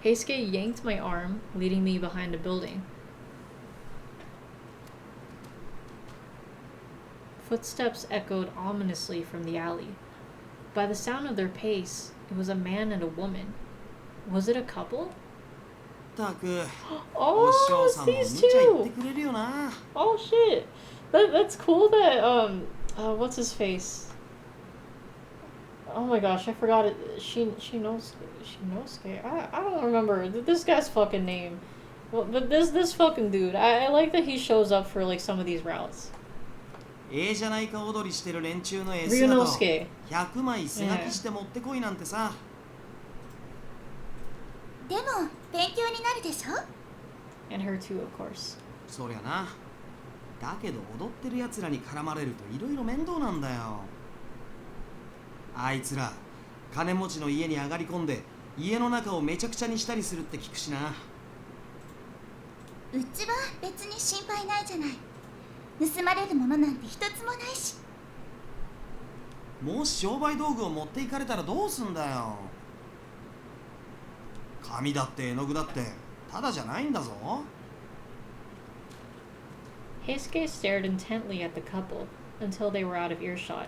Heisuke yanked my arm, leading me behind a building. Footsteps echoed ominously from the alley. By the sound of their pace, it was a man and a woman. Was it a couple? たく、お Oh, 師匠 it's さんも無 these 茶言って two! くれるよな。 Oh shit! That's cool that what's his face? Oh my gosh, I forgot it. Shinosuke. I don't remember this guy's fucking name. Well, but this fucking dude. I like that he shows up for like some of these routes. ええじゃないか踊りしてる連中の絵姿を Ryunosuke. 100枚背書きして持ってこいなんてさ。でも勉強になるでしょ。 And her too, of course. そりゃな。だけど踊ってるやつらに絡まれるといろいろ面倒なんだよ。あいつら金持ちの家に上がり込んで家の中をめちゃくちゃにしたりするって聞くしな。うちは別に心配ないじゃない。盗まれるものなんて一つもないし。もし商売道具を持っていかれたらどうすんだよ。紙だって絵の具だってただじゃないんだぞ。Heisuke stared intently at the couple until they were out of earshot.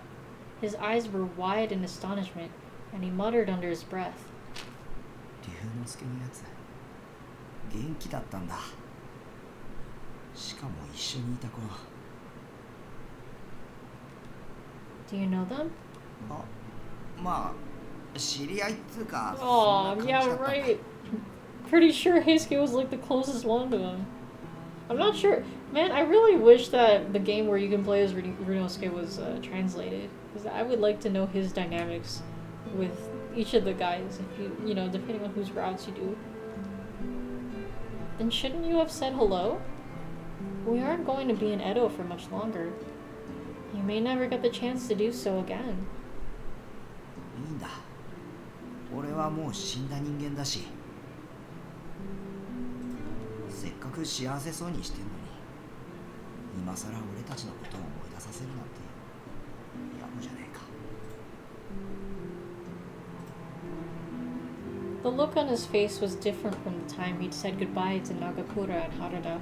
His eyes were wide in astonishment, and he muttered under his breath. 龍之介のやつ元気だったんだ。しかも一緒にいた子。 Do you know them? あ、まあ知り合いっつうか。 Oh, そんな yeah, 感じだったんだ。 right. Pretty sure Heisuke was like the closest one to him. I'm not sure. Man, I really wish that the game where you can play as Ryunosuke was translated. Because I would like to know his dynamics with each of the guys, if you know, depending on whose routes you do. Then shouldn't you have said hello? We aren't going to be in Edo for much longer. You may never get the chance to do so again. いいんだ。俺はもう死んだ人間だし。せっかく幸せそうにしてんのに、今さら俺たちのことを思い出させるなんて野暮じゃねえか。 The look on his face was different from the time he'd said goodbye to Nagakura and Harada.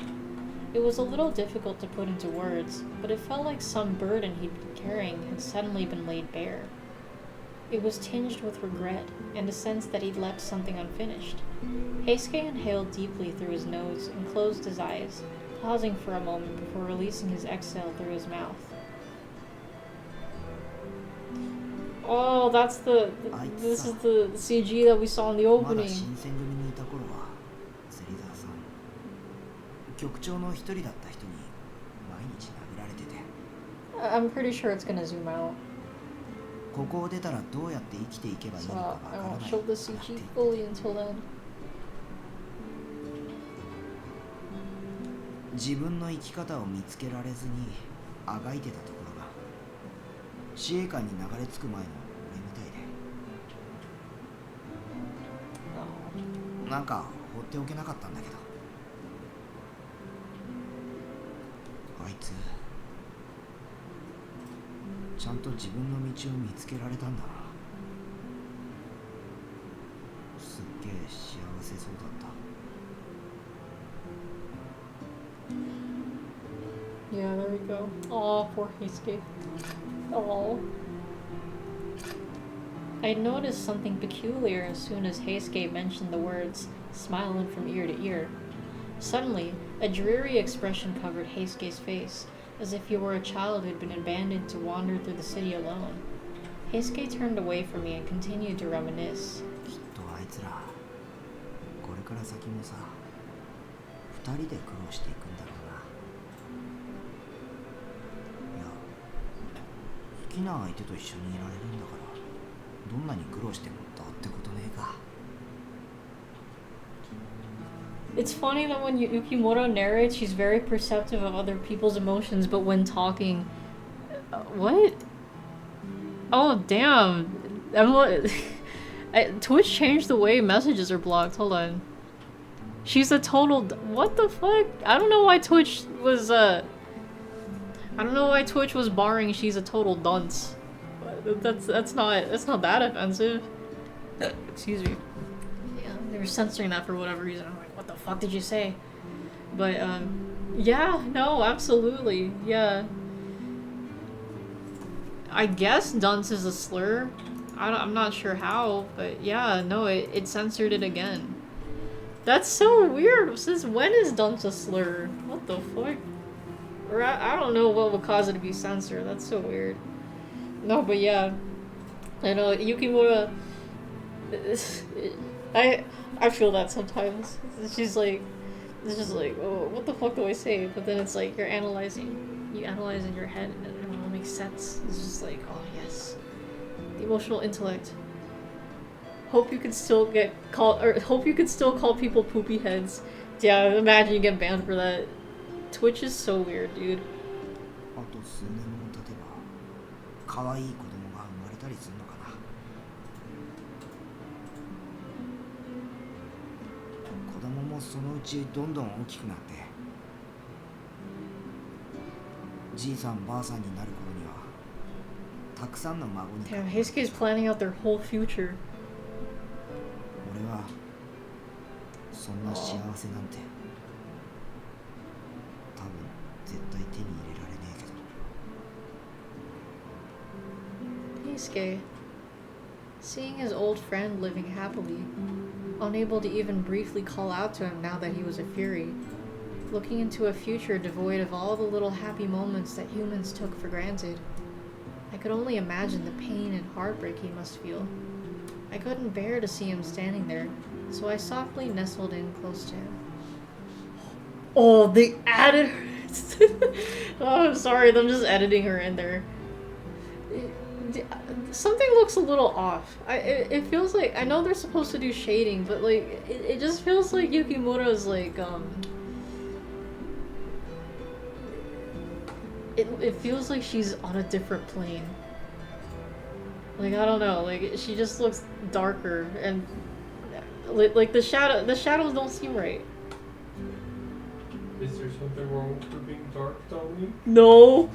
It was a little difficult to put into words, but it felt like some burden he'd been carrying had suddenly been laid bare. It was tinged with regret and a sense that he'd left something unfinished. Heisuke inhaled deeply through his nose and closed his eyes, pausing for a moment before releasing his exhale through his mouth. Oh, that's this is the CG that we saw in the まだ opening. 新選組にいた頃は、芹沢さん、局長の一人だった人に毎日殴られてて、 I'm pretty sure it's gonna zoom out, ここを出たらどうやって生きていけばいい so のかわ I から won't ない show the って CG fully until then. 自分の生き方を見つけられずにあがいてたところが司令官に流れ着く前の俺みたいで、なんか放っておけなかったんだけど、あいつちゃんと自分の道を見つけられたんだな。すっげえ幸せそうだった。 Yeah, there we go. Aw, poor Heisuke. Aw. I noticed something peculiar as soon as Heisuke mentioned the words, smiling from ear to ear. Suddenly, a dreary expression covered Heisuke's face, as if he were a child who had been abandoned to wander through the city alone. Heisuke turned away from me and continued to reminisce. きっとあいつらこれから先もさ、二人で苦労していくんだろうな。いや、好きな相手と一緒にいられるんだから、どんなに苦労してもどうってことねえか。 It's funny that when Yukimura narrates, she's very perceptive of other people's emotions, but when talking... what? Oh, damn. Twitch changed the way messages are blocked. Hold on. She's a total... what the fuck? I don't know why Twitch was, I don't know why Twitch was barring she's a total dunce. That's not that offensive. Excuse me. Yeah, they were censoring that for whatever reason. I'm like, what the fuck did you say? But, yeah, no, absolutely, yeah. I guess dunce is a slur. I'm not sure how, but yeah, no, it censored it again. That's so weird. Since when is dunce a slur? What the fuck? Or I don't know what would cause it to be censored. That's so weird. No, but yeah. I know, Yukimura... I feel that sometimes. It's just like, oh, what the fuck do I say? But then it's like, you analyze in your head and it all makes sense. It's just like, oh yes. The emotional intellect. Hope you could still hope you could still call people poopy heads. Yeah, imagine you get banned for that. Twitch is so weird, dude. あと数年も経てば可愛い子供が生まれたりするのかな。子供もそのうちどんどん大きくなってじいさんばあさんになる頃にはたくさんの孫に囲ま Damn, れ Heisuke's て planning out their whole future. 俺はそんな幸せなんて多分絶対手に入れられねえけど。 Heisuke, seeing his old friend living happily, unable to even briefly call out to him now that he was a Fury, looking into a future devoid of all the little happy moments that humans took for granted. I could only imagine the pain and heartbreak he must feel. I couldn't bear to see him standing there, so I softly nestled in close to him. Oh, they added her. Oh, I'm sorry, I'm just editing her in there. Something looks a little off. It feels like, I know they're supposed to do shading, but like it just feels like Yukimura's like it feels like she's on a different plane. Like, I don't know, like she just looks darker and like the shadows don't seem right. Is there something wrong with her being dark, Dominique? No.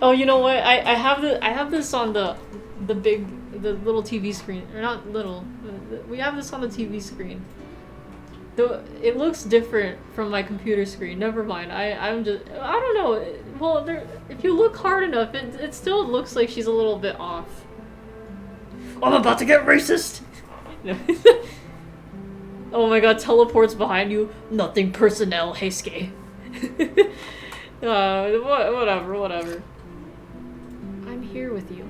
Oh, you know what? I have this on the little TV screen, or not little. We have this on the TV screen. Though it looks different from my computer screen. Never mind. I don't know. Well, if you look hard enough, it still looks like she's a little bit off. I'm about to get racist. Oh my god! Teleports behind you. Nothing personnel, Heisuke. Whatever. I'm here with you.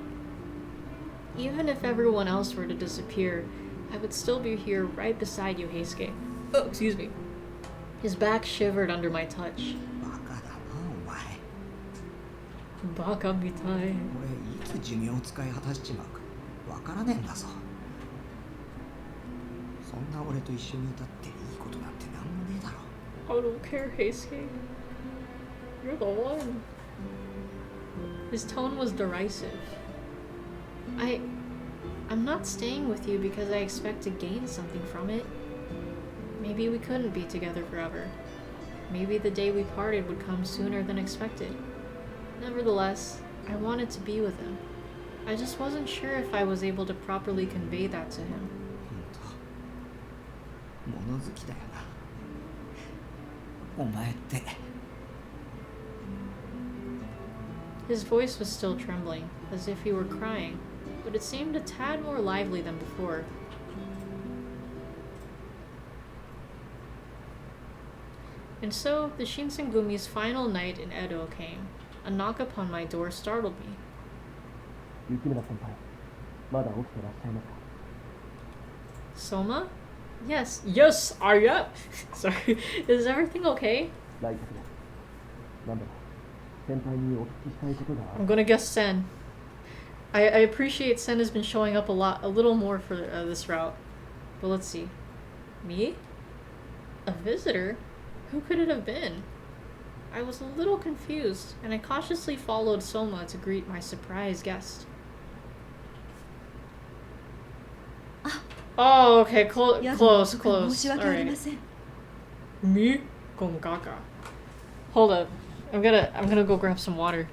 Even if everyone else were to disappear, I would still be here right beside you, Heisuke. Oh, excuse me. His back shivered under my touch. バカだなお前。 Baka mitai. 俺いつ寿命を使い果たしちまうかわからねえんだぞ。そんな俺と一緒にいたっていいことなんてなんもねえだろ。 I don't care, Heisuke. You're the one. His tone was derisive. I'm not staying with you because I expect to gain something from it. Maybe we couldn't be together forever. Maybe the day we parted would come sooner than expected. Nevertheless, I wanted to be with him. I just wasn't sure if I was able to properly convey that to him. 物好きだよな。お前って。 His voice was still trembling, as if he were crying, but it seemed a tad more lively than before. And so, the Shinsengumi's final night in Edo came. A knock upon my door startled me. 雪村先輩、まだ起きてらっしゃいますか？ Soma? Yes, are you up? Sorry, is everything okay? 来客です。なんだろう、先輩にお聞きしたいことがある。 I'm gonna guess Sen. I appreciate Sen has been showing up a little more for this route. But let's see. Me? A visitor? Who could it have been? I was a little confused, and I cautiously followed Soma to greet my surprise guest. Oh, okay, close. Alright. Me? Gongaka. Hold up. I'm gonna go grab some water.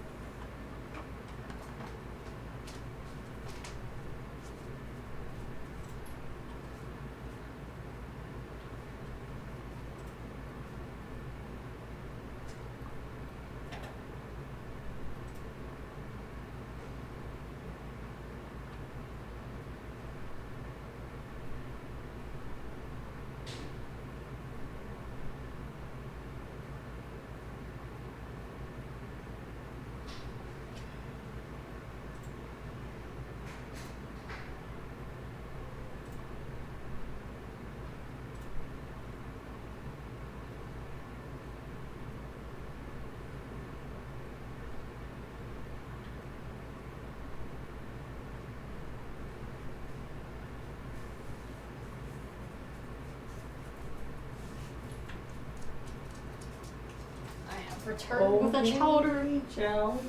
Return with a chowder. Chowder.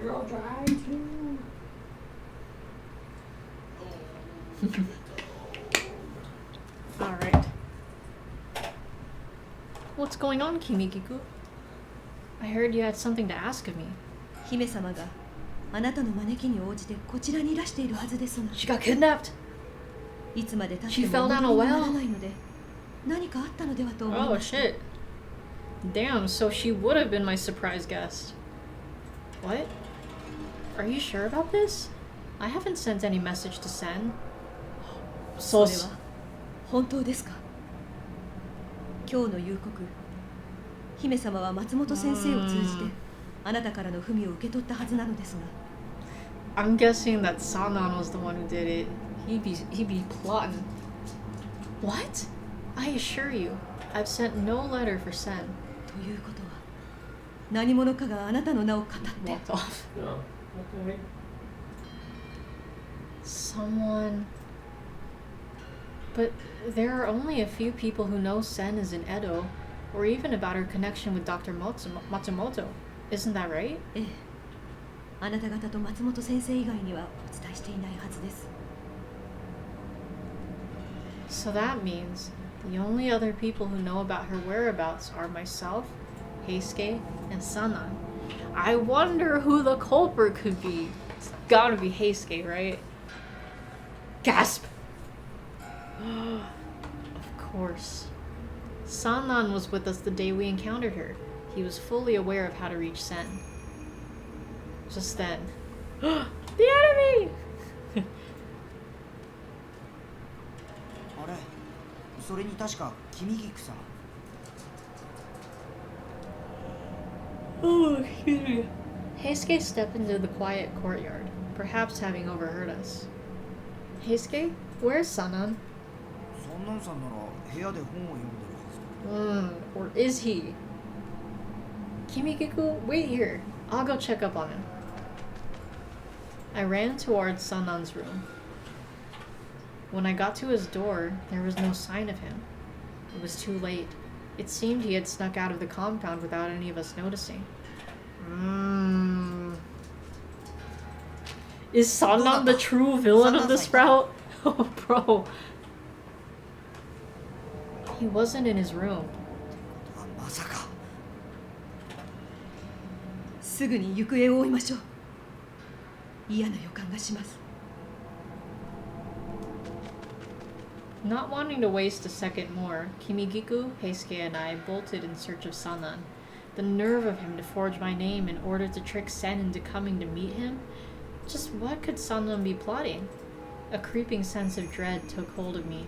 You're all dry too. Alright. What's going on, Kimigiku? I heard you had something to ask of me. 姫様があなたの招きに応じてこちらにいらしているはずですが、 She got kidnapped! いつまで経 She って fell も down お a 戻りにな well. らないので、何かあったのではと思い Oh ました。 shit. Damn, so she would have been my surprise guest. What? Are you sure about this? I haven't sent any message to Sen. そ So れは本当ですか？今日の夕刻、姫様は松本先生を通じてあなたからの文を受け取ったはずなのですが、 I'm guessing that Sanan was the one who did it. He'd be plotting. What? I assure you, I've sent no letter for Sen. ということは何者かがあなたの名を語って Walked off. No. Okay. Someone. But there are only a few people who know Sen is in Edo, or even about her connection with Dr. Matsumoto. Isn't that right? ええ、あなた方と松本先生以外にはお伝えしていないはずです。 So that means the only other people who know about her whereabouts are myself, Heisuke, and Sanan. I wonder who the culprit could be. It's gotta be Heisuke, right? Gasp! Of course. Sanan was with us the day we encountered her. He was fully aware of how to reach Sen. Just then. The enemy! あれ、それに確か君菊さん。 Oh, excuse me. Heisuke stepped into the quiet courtyard, perhaps having overheard us. Heisuke, where's Sanan? そんなんさんなら部屋で本を読んでるはずだ。 Or is he? Kimigiku, wait here. I'll go check up on him. I ran towards Sanan's room. When I got to his door, there was no sign of him. It was too late. It seemed he had snuck out of the compound without any of us noticing. Is Sanan the true villain of the Sprout? Oh, bro. He wasn't in his room. まさか。すぐに行方を追いましょう。嫌な予感がします。 Not wanting to waste a second more, Kimigiku, Heisuke, and I bolted in search of Sanan. The nerve of him to forge my name in order to trick Sen into coming to meet him? Just what could Sanan be plotting? A creeping sense of dread took hold of me.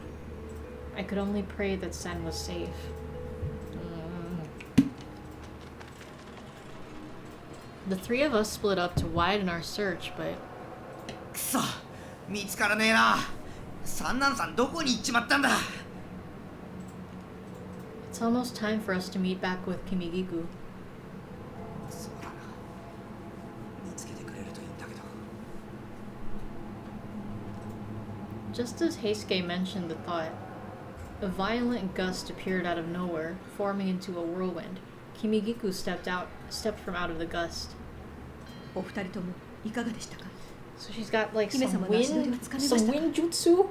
I could only pray that Sen was safe. The three of us split up to widen our search, but くそ、見つからねえな。三男さんどこに行っちまったんだ。 it's almost time for us to meet back with Kimigiku. そうだな。見つけてくれるといいんだけど。 Just as Heisuke mentioned the thought, a violent gust appeared out of nowhere, forming into a whirlwind. Kimigiku stepped from out of the gust. お二人ともいかがでしたか？ So she's got like some 姫様の足取りはつかめましたか？ wind jutsu?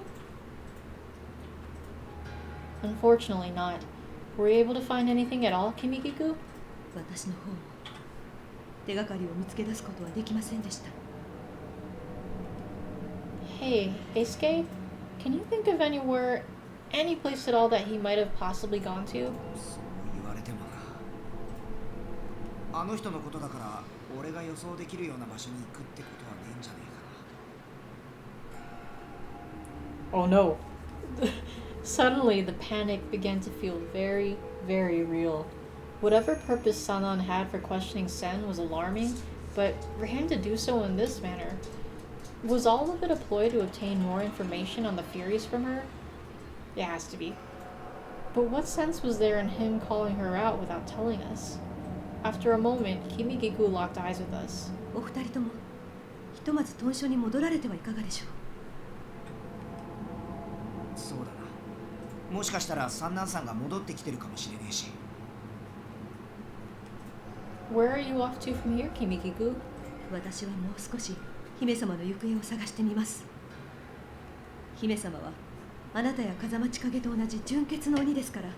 Unfortunately not. Were you able to find anything at all, Kimigiku? 私の方も手がかりを見つけ出すことはできませんでした。 Hey, Heisuke? Can you think of anywhere, any place at all that he might have possibly gone to? そう言われてもな。あの人のことだから俺が予想できるような場所に行くってことはねえんじゃねえかな。 Oh no. Suddenly, the panic began to feel very, very real. Whatever purpose Sanan had for questioning Sen was alarming, but for him to do so in this manner, was all of it a ploy to obtain more information on the Furies from her? It has to be. But what sense was there in him calling her out without telling us? After a moment, Kimigiku locked eyes with us. お二人ともひとまず屯所に戻られてはいかがでしょう。そうだな。もしかしたら三男さんが戻ってきてるかもしれねえし。Where are you off to from here, Kimiki-gu? 私はもう少し姫様の行方を探してみます。姫様はあなたや風間千景と同じ純血の鬼ですから、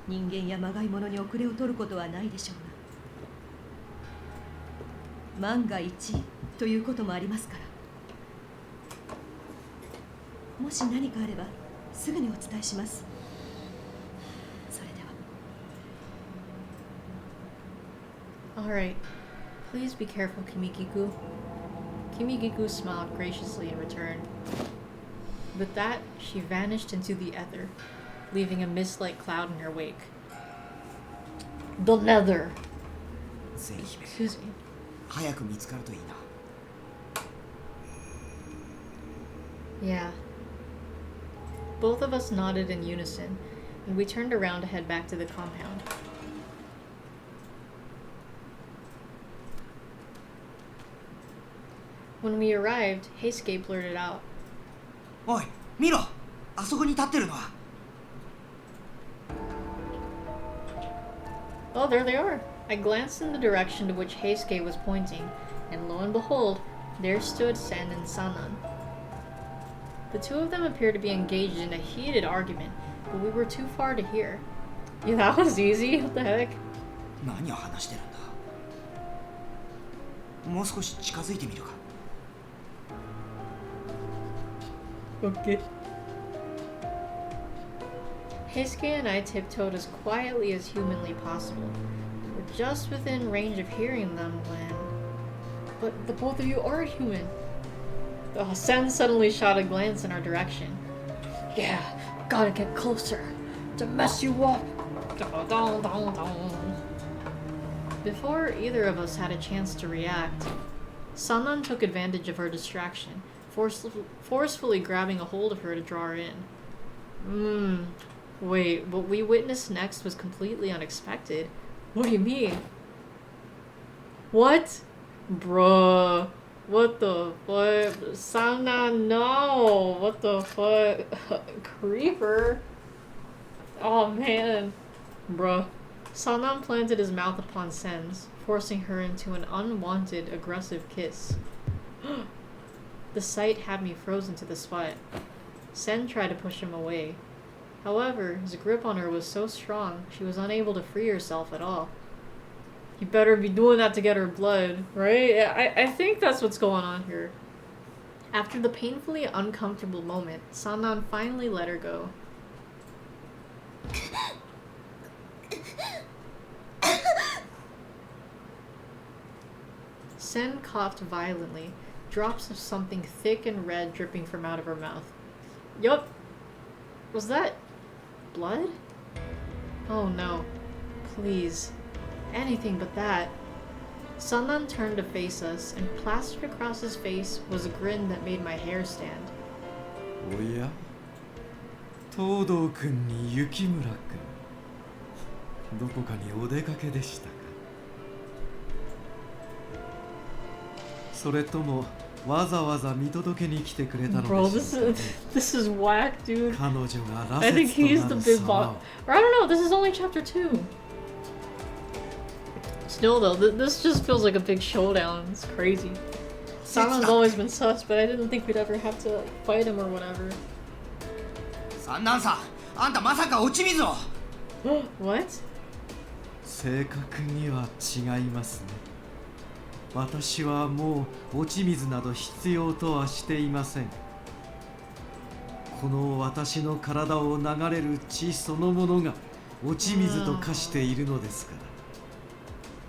人間やまがい物に遅れを取ることはないでしょうが、万が一ということもありますから、もし何かあればすぐにお伝えします。それでは。 Alright. Please be careful, Kimiki-gu. Kimiki-gu smiled graciously in return. With that, she vanished into the ether, leaving a mist-like cloud in her wake. The nether. 聖姫 Excuse me. 早く見つかるといいな。 Yeah. Both of us nodded in unison, and we turned around to head back to the compound. When we arrived, Heisuke blurted out, おい見ろ、あそこに立ってるのは。 Oh, there they are! I glanced in the direction to which Heisuke was pointing, and lo and behold, there stood Sen and Sanan. The two of them appeared to be engaged in a heated argument, but we were too far to hear. Yeah, that was easy. What the heck? 何を話してるんだ。もう少し近づいてみるか。 Okay. Heisuke and I tiptoed as quietly as humanly possible. We were just within range of hearing them when... But the both of you are human. Sen suddenly shot a glance in our direction. Yeah, gotta get closer to mess you up. Before either of us had a chance to react, Sanan took advantage of her distraction, forcefully grabbing a hold of her to draw her in. Wait, what we witnessed next was completely unexpected. What do you mean? What? Bruh. What the fuck? Sana, no! What the fuck? Creeper? Oh man. Bruh. Sanan planted his mouth upon Sen's, forcing her into an unwanted, aggressive kiss. The sight had me frozen to the spot. Sen tried to push him away. However, his grip on her was so strong, she was unable to free herself at all. You better be doing that to get her blood, right? I think that's what's going on here. After the painfully uncomfortable moment, Sanan finally let her go. Sen coughed violently, drops of something thick and red dripping from out of her mouth. Yup. Was that blood? Oh no. Please. Anything but that. Sanan turned to face us, and plastered across his face was a grin that made my hair stand. おや、東堂君に雪村君、どこかにお出かけでしたか。それともわざわざ見届けに来てくれたのでしょうか。 Bro, this is whack, dude. 彼女が羅 I think 刹と he's な the る big 様 boss. を。 Or I don't know, this is only chapter 2. Still though, this just feels like a big showdown. It's crazy. Sanan's always been sus, but I didn't think we'd ever have to fight him or whatever. 三男さん、あんたまさか落ち水を。 What? 正確には違いますね。私はもう落ち水など必要とはしていません。この私の体を流れる血そのものが落ち水と化しているのですから。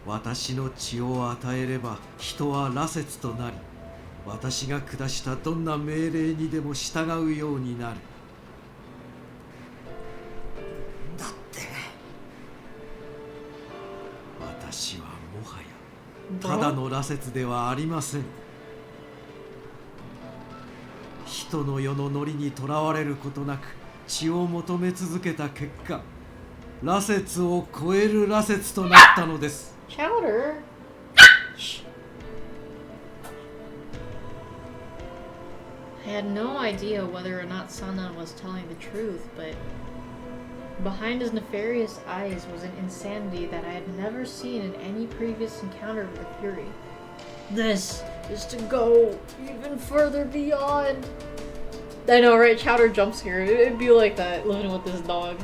私の血を与えれば人は羅刹となり、私が下したどんな命令にでも従うようになる。だって私はもはやただの羅刹ではありません。人の世のノリにとらわれることなく血を求め続けた結果、羅刹を超える羅刹となったのです。Chowder? I had no idea whether or not Sanan was telling the truth, but Behind his nefarious eyes was an insanity that I had never seen in any previous encounter with the Fury. This is to go even further beyond. I know, right? Chowder jump scare. It'd be like that living with this dog.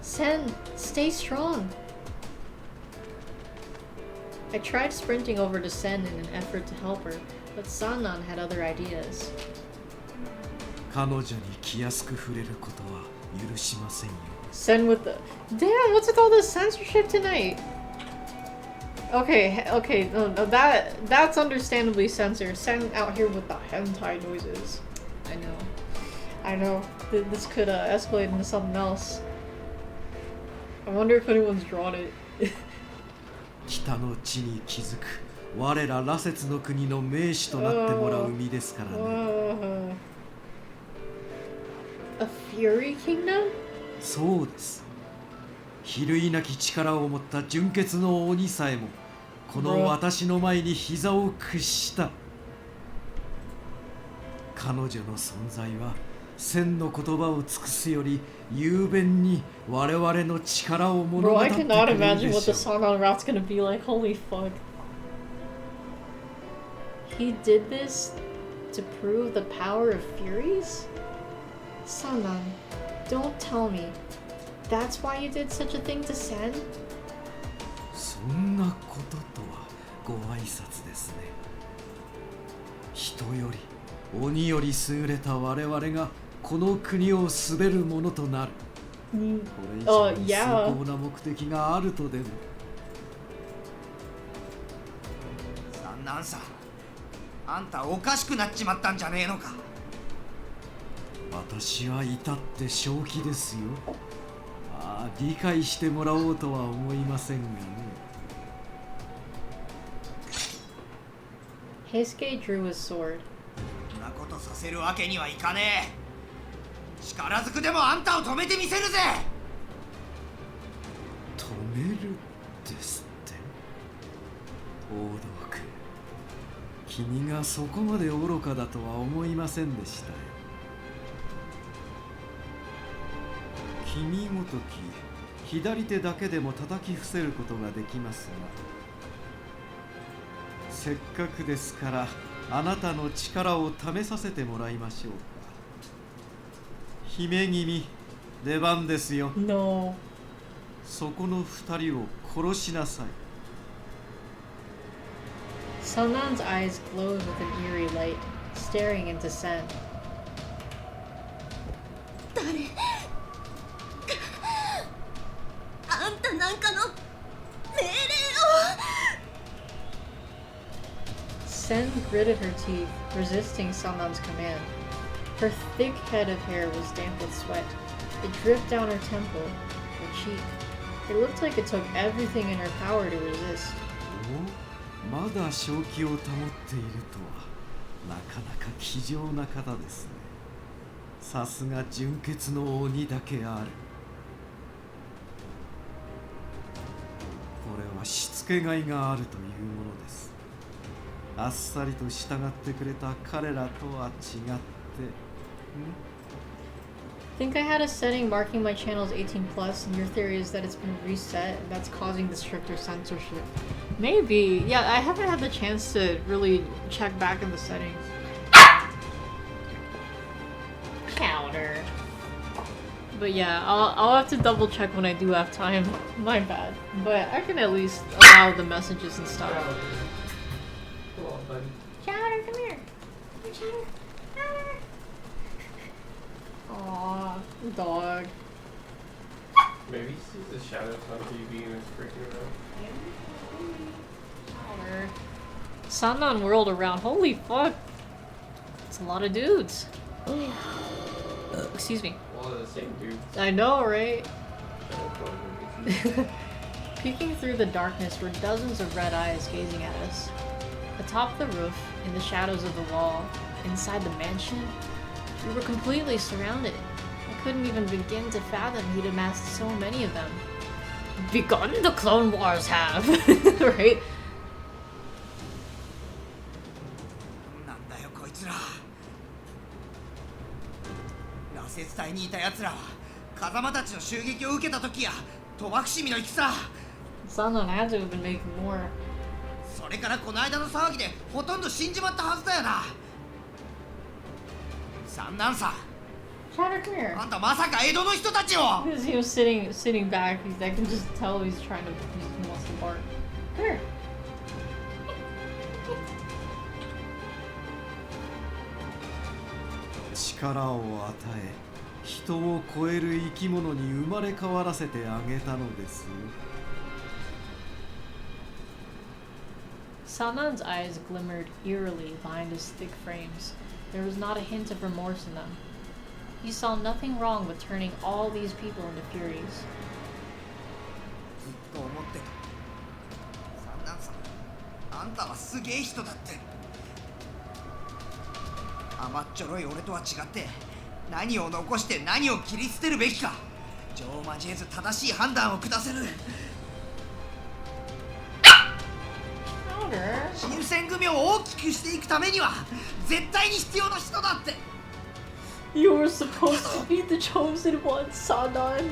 Sen, stay strong. I tried sprinting over to Sen in an effort to help her, but Sannan had other ideas. 彼女に気安く触れることは許しませんよ。 Sen with the damn. What's with all this censorship tonight? Okay, okay, no, that's understandably censored. Sen out here with the hentai noises. I know. This could escalate into something else. I wonder if anyone's drawn it. 北の地に築く我ら羅刹の国の名手となってもらう身ですからね。A Fury Kingdom? そうです。比類なき力を持った純血の鬼さえもこの私の前に膝を屈した。彼女の存在は千の言葉を尽くすより雄弁に我々の力を物語 Bro, っ I てくれ cannot るで imagine し what the ょう。 Sannan route's gonna be like. Holy fuck. He did this to prove the power of Furies? Sannan, don't tell me. That's why you did such a thing to Sen? そんなこととはご挨拶ですね。人より鬼より優れた我々がこの国を滑るものとなる。これ以上に崇高な目的があるとでも。なんさ、あんたおかしくなっちまったんじゃねえのか。私は至って正気ですよ。ああ、理解してもらおうとは思いませんがね。Heisuke drew his sword. そんなことさせるわけにはいかねえ。力ずくでもあんたを止めてみせるぜ。止めるですって。王道君、君がそこまで愚かだとは思いませんでしたよ。君ごとき左手だけでも叩き伏せることができますが、せっかくですからあなたの力を試させてもらいましょうか。姫君、出番ですよ。 No. そこの二人を殺しなさい。 Sannan's eyes glowed with an eerie light, staring into Sen. 誰あんたなんかの命令を。 Sen gritted her teeth, resisting Sannan's command. Her thick head of hair was damp with sweat. It dripped down her temple, her cheek. It looked like it took everything in her power to resist. お、まだ正気を保っているとはなかなか気丈な方ですね。さすが純血の鬼だけある。これはしつけがいがあるというものです。あっさりと従ってくれた彼らとは違って、Think I had a setting marking my channel as 18 plus, and your theory is that it's been reset and that's causing the stricter censorship. Maybe. Yeah, I haven't had the chance to really check back in the settings. Counter. But yeah, I'll have to double check when I do have time. My bad. But I can at least allow the messages and stuff. Come on, buddy. Chowder, come here. Chowder. Chowder. Aww, dog. Maybe he sees the shadow on TV and is freaking Chowder. Sannan whirled around. Holy fuck. It's a lot of dudes. Excuse me. around. All of the same dudes. I know, right? Shadow clone. Peeking through the darkness were dozens of red eyes gazing at us. Atop the roof, in the shadows of the wall, inside the mansion, we were completely surrounded. I couldn't even begin to fathom he'd amassed so many of them. Begun the Clone Wars have, right? 伝いにいた奴らは風間たちの襲撃を受けた時や賭博シミの戦 Sannan had to have been making more. それからこの間の騒ぎでほとんど死んじまったはずだよな。三男さ Shatter, come here. あんたまさか江戸の人たちを Because he was sitting back, I can just tell he wants to bark. Come here. 力を与え人を超える生き物に生まれ変わらせてあげたのです。 Sannan's eyes glimmered eerily behind his thick frames. There was not a hint of remorse in them. He saw nothing wrong with turning all these people into Furies. ずっと思ってた。三男さん、あんたはすげえ人だって。甘っちょろい俺とは違って何を残して何を切り捨てるべきか情を交えず正しい判断を下せる。新選組を大きくしていくためには絶対に必要な人だって。 You were supposed to be the chosen one, Sannan.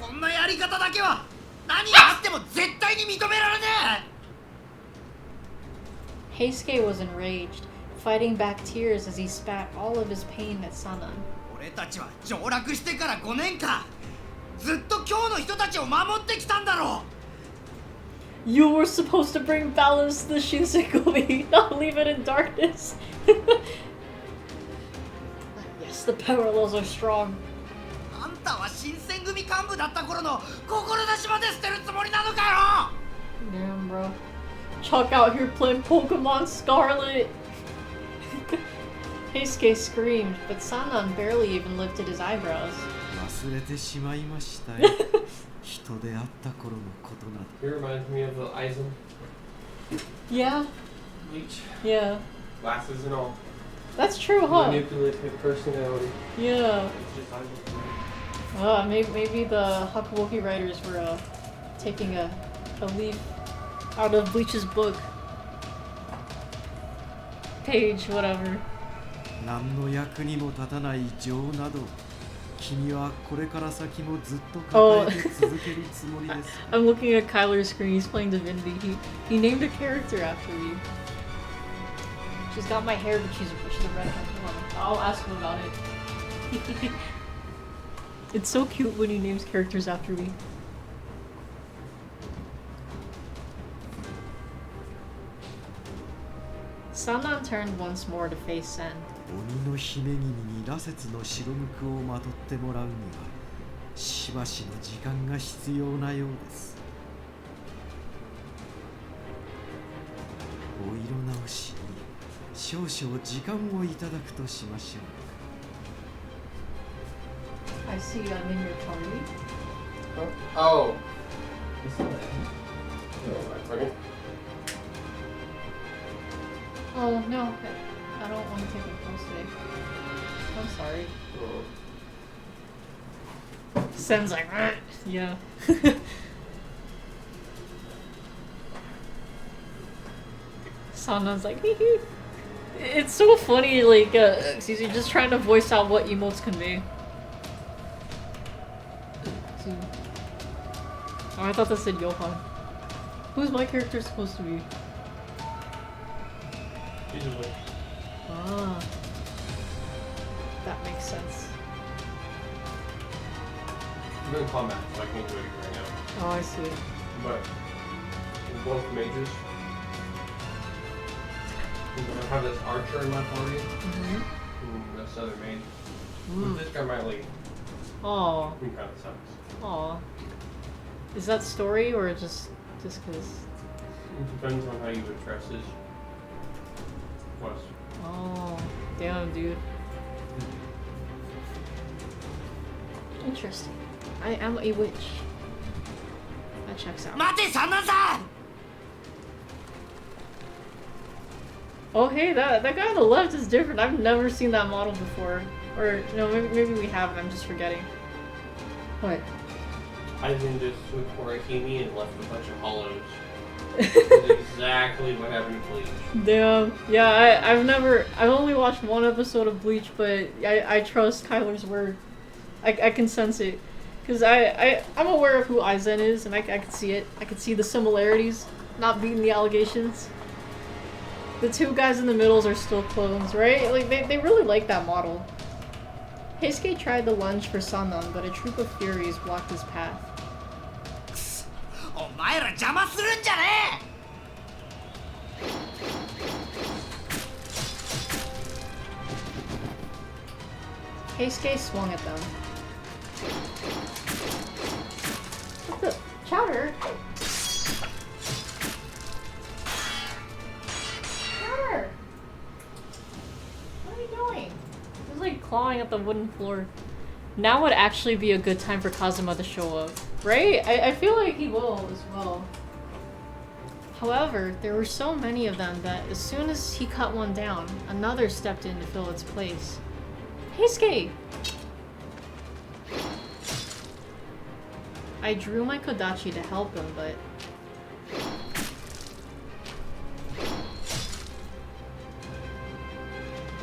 こんなやり方だけは何があっても絶対に認められねえ Heisuke was enraged, fighting back tears as he spat all of his pain at Sannan. 俺たちは上洛してから5年間ずっと今日の人たちを守ってきたんだろう。 You were supposed to bring balance to the Shinsengumi, not leave it in darkness. Yes, the parallels are strong. あんたは新選組幹部だった頃の志まで捨てるつもりなのかよ。 Damn, bro. Chuck out here playing Pokemon Scarlet. Heisuke screamed, but Sannan barely even lifted his eyebrows. 忘れてしまいましたよ。人であった頃のことなど。 He reminds me of the Aizen Yeah, Bleach. yeah. Glasses and all. That's true, huh? Manipulative personality. Yeah. It's just Aizen. Maybe the Hakuoki writers were taking a leaf out of Bleach's book. Page, whatever. 何の役にも立たない情など君はこれから先もずっと抱えて続けるつもりです。 I'm looking at Kyler's screen. He's playing Divinity. He named a character after me. She's got my hair, but she's a redhead. Hold on. I'll ask him about it. It's so cute when he names characters after me. Sannan turned once more to face Sen. 鬼の姫君に羅刹の白無垢をまとってもらうにはしばしの時間が必要なようです。お色直しに少々時間をいただくとしましょう。 I see I'm in your party. Oh. You saw that? No, I'm talking. Oh no, I don't want to take a pose today. I'm sorry. Sen's like, yeah. Sannan's like, hee hee. It's so funny, like, excuse me, just trying to voice out what emotes convey. Oh, I thought that said Johan. Who's my character supposed to be? Usually. Ah. That makes sense. I'm in combat, so I can't do anything right now. Oh, I see. But in both mages, I have this archer in my party. Mm-hmm. This other mage. But this guy might leave. Oh. He kind of sucks. Aw. Is that story or just cause? It depends on how you address his quest. Oh, damn, dude. Interesting. I am a witch. That checks out. 待て、三男さん。 Oh, hey, that guy on the left is different. I've never seen that model before. Or no, maybe we have and I'm just forgetting. What? Aizen just took Morihime and left a bunch of hollows. That's exactly what happened to Bleach. Damn. Yeah, I've only watched one episode of Bleach, but I trust Kyler's word. I can sense it. Because I'm aware of who Aizen is, and I can see it. I can see the similarities, not beating the allegations. The two guys in the middles are still clones, right? Like, they really like that model. Heisuke tried to lunge for Sannan, but a troop of Furies blocked his path. お前ら邪魔するんじゃね Heisuke swung at them. What the? Chowder? Chowder! What are you doing? He's like clawing at the wooden floor. Now would actually be a good time for Kazuma to show up, right? I feel like he will as well. However, there were so many of them that as soon as he cut one down, another stepped in to fill its place. Heisuke! I drew my Kodachi to help him, but...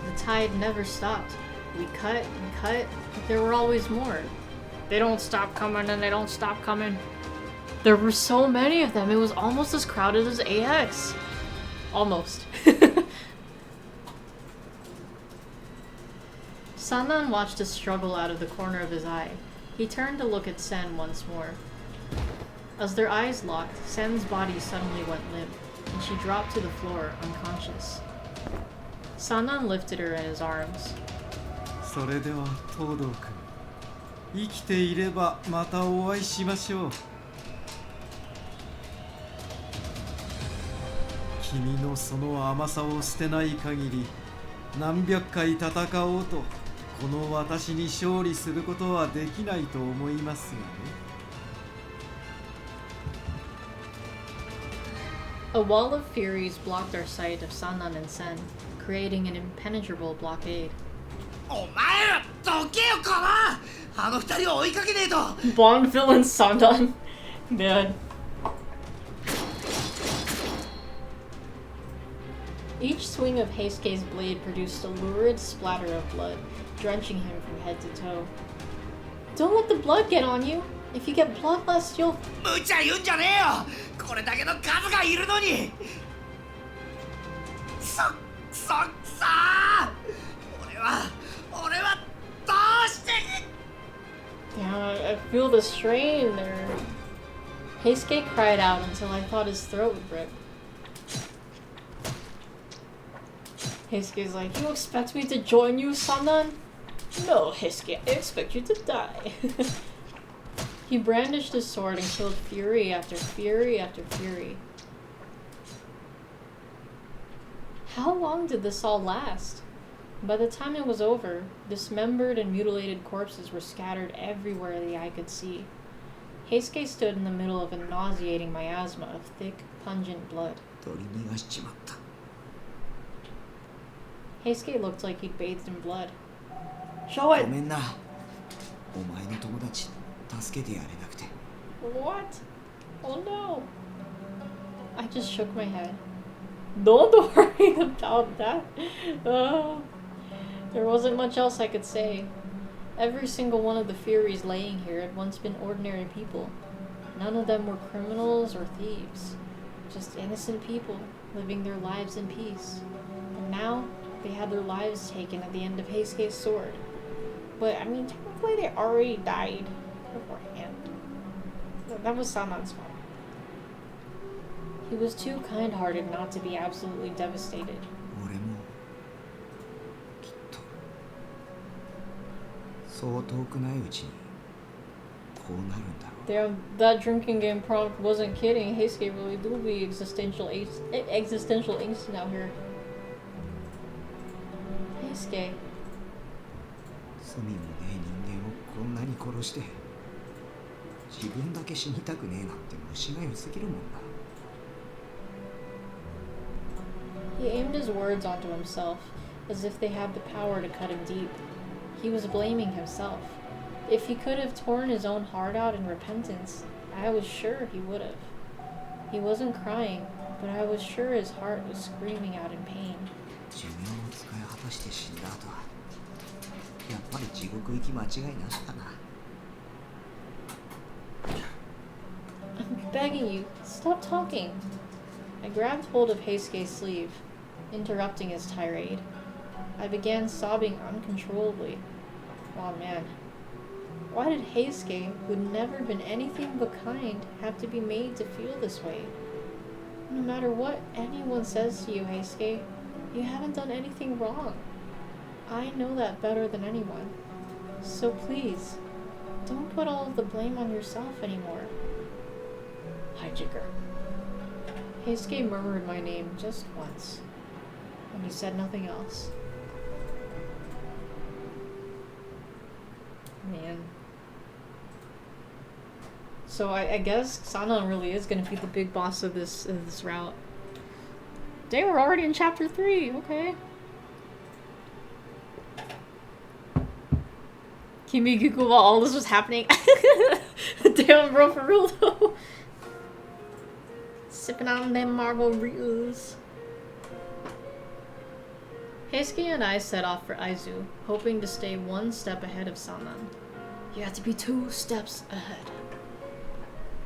the tide never stopped. We cut and cut, but there were always more. They don't stop coming and they don't stop coming. There were so many of them, it was almost as crowded as AX. Almost. Sannan watched us struggle out of the corner of his eye. He turned to look at Sen once more. As their eyes locked, Sen's body suddenly went limp, and she dropped to the floor, unconscious. Sannan lifted her in his arms. それでは東堂君、生きていればまたお会いしましょう。君のその甘さを捨てない限り、何百回戦おうとこの私に勝利することはできないと思いますがね。A wall of Furies blocked our sight of Sannan and Sen, creating an impenetrable blockade. お前らどけよこらあの二人を追いかけねえと Bond villain Sandan. Man. Each swing of Heisuke's blade produced a lurid splatter of blood, drenching him from head to toe. Don't let the blood get on you. If you get bloodlust, you'll... 無茶言うんじゃねえよこれだけの数がいるのにくそー俺はどうして Yeah, I feel the strain there. Heisuke cried out until I thought his throat would rip. Heisuke's like, you expect me to join you, Sannan? No, Heisuke, I expect you to die. He brandished his sword and killed fury after fury after fury. How long did this all last? By the time it was over, dismembered and mutilated corpses were scattered everywhere the eye could see. Heisuke stood in the middle of a nauseating miasma of thick, pungent blood. 取り逃がしちまった Heisuke looked like he'd bathed in blood. Show it! ごめんなお前の友達助けてやれなくて What? Oh no! I just shook my head. Don't worry about that. There wasn't much else I could say. Every single one of the Furies laying here had once been ordinary people. None of them were criminals or thieves. Just innocent people living their lives in peace. And now, they had their lives taken at the end of Heisuke's sword. But, I mean, technically they already died beforehand. That was Sanan's fault. He was too kind-hearted not to be absolutely devastated. 俺もきっとそう遠くないうちにこうなるんだろう Damn, that drinking game prompt wasn't kidding. Heisuke really do be existential angst now here. Heisuke. 罪もねえ人間をこんなに殺して自分だけ死にたくねえなんて虫が良すぎるもんな He aimed his words onto himself, as if they had the power to cut him deep. He was blaming himself. If he could have torn his own heart out in repentance, I was sure he would have. He wasn't crying, but I was sure his heart was screaming out in pain. 寿命を使い果たして死んだ後はやっぱり地獄行き間違いなしかな。 I'm begging you, stop talking. I grabbed hold of Heisuke's sleeve, interrupting his tirade. I began sobbing uncontrollably. Oh man. Why did Heisuke, who'd never been anything but kind, have to be made to feel this way? No matter what anyone says to you, Heisuke, you haven't done anything wrong. I know that better than anyone. So please, don't put all of the blame on yourself anymore. Hijacker. Heisuke murmured my name just once, and he said nothing else. Man. So I guess Sanan really is gonna be the big boss of this route. Dang, we're already in chapter 3, okay. Kimiguku while all this was happening. Damn, bro, for real though. Sipping on them margaritas. Heisuke and I set off for Aizu, hoping to stay one step ahead of Sanan. You have to be 2 steps ahead.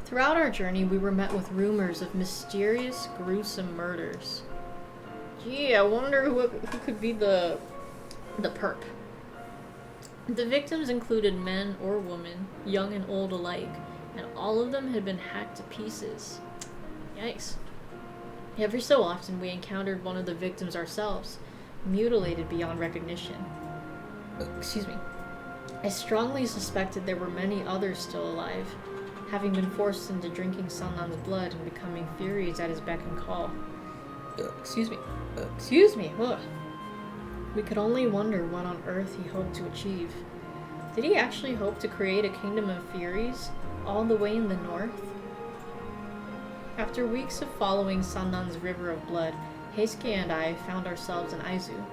Throughout our journey, we were met with rumors of mysterious, gruesome murders. Gee, I wonder who could be the perp. The victims included men or women, young and old alike, and all of them had been hacked to pieces. Yikes. Every so often, we encountered one of the victims ourselves, mutilated beyond recognition. Excuse me. I strongly suspected there were many others still alive, having been forced into drinking Sanan's blood and becoming Furies at his beck and call. Excuse me. Excuse me. Ugh. We could only wonder what on earth he hoped to achieve. Did he actually hope to create a kingdom of Furies, all the way in the north? After weeks of following Sanan's river of blood, Heisuke and I found ourselves in Aizu.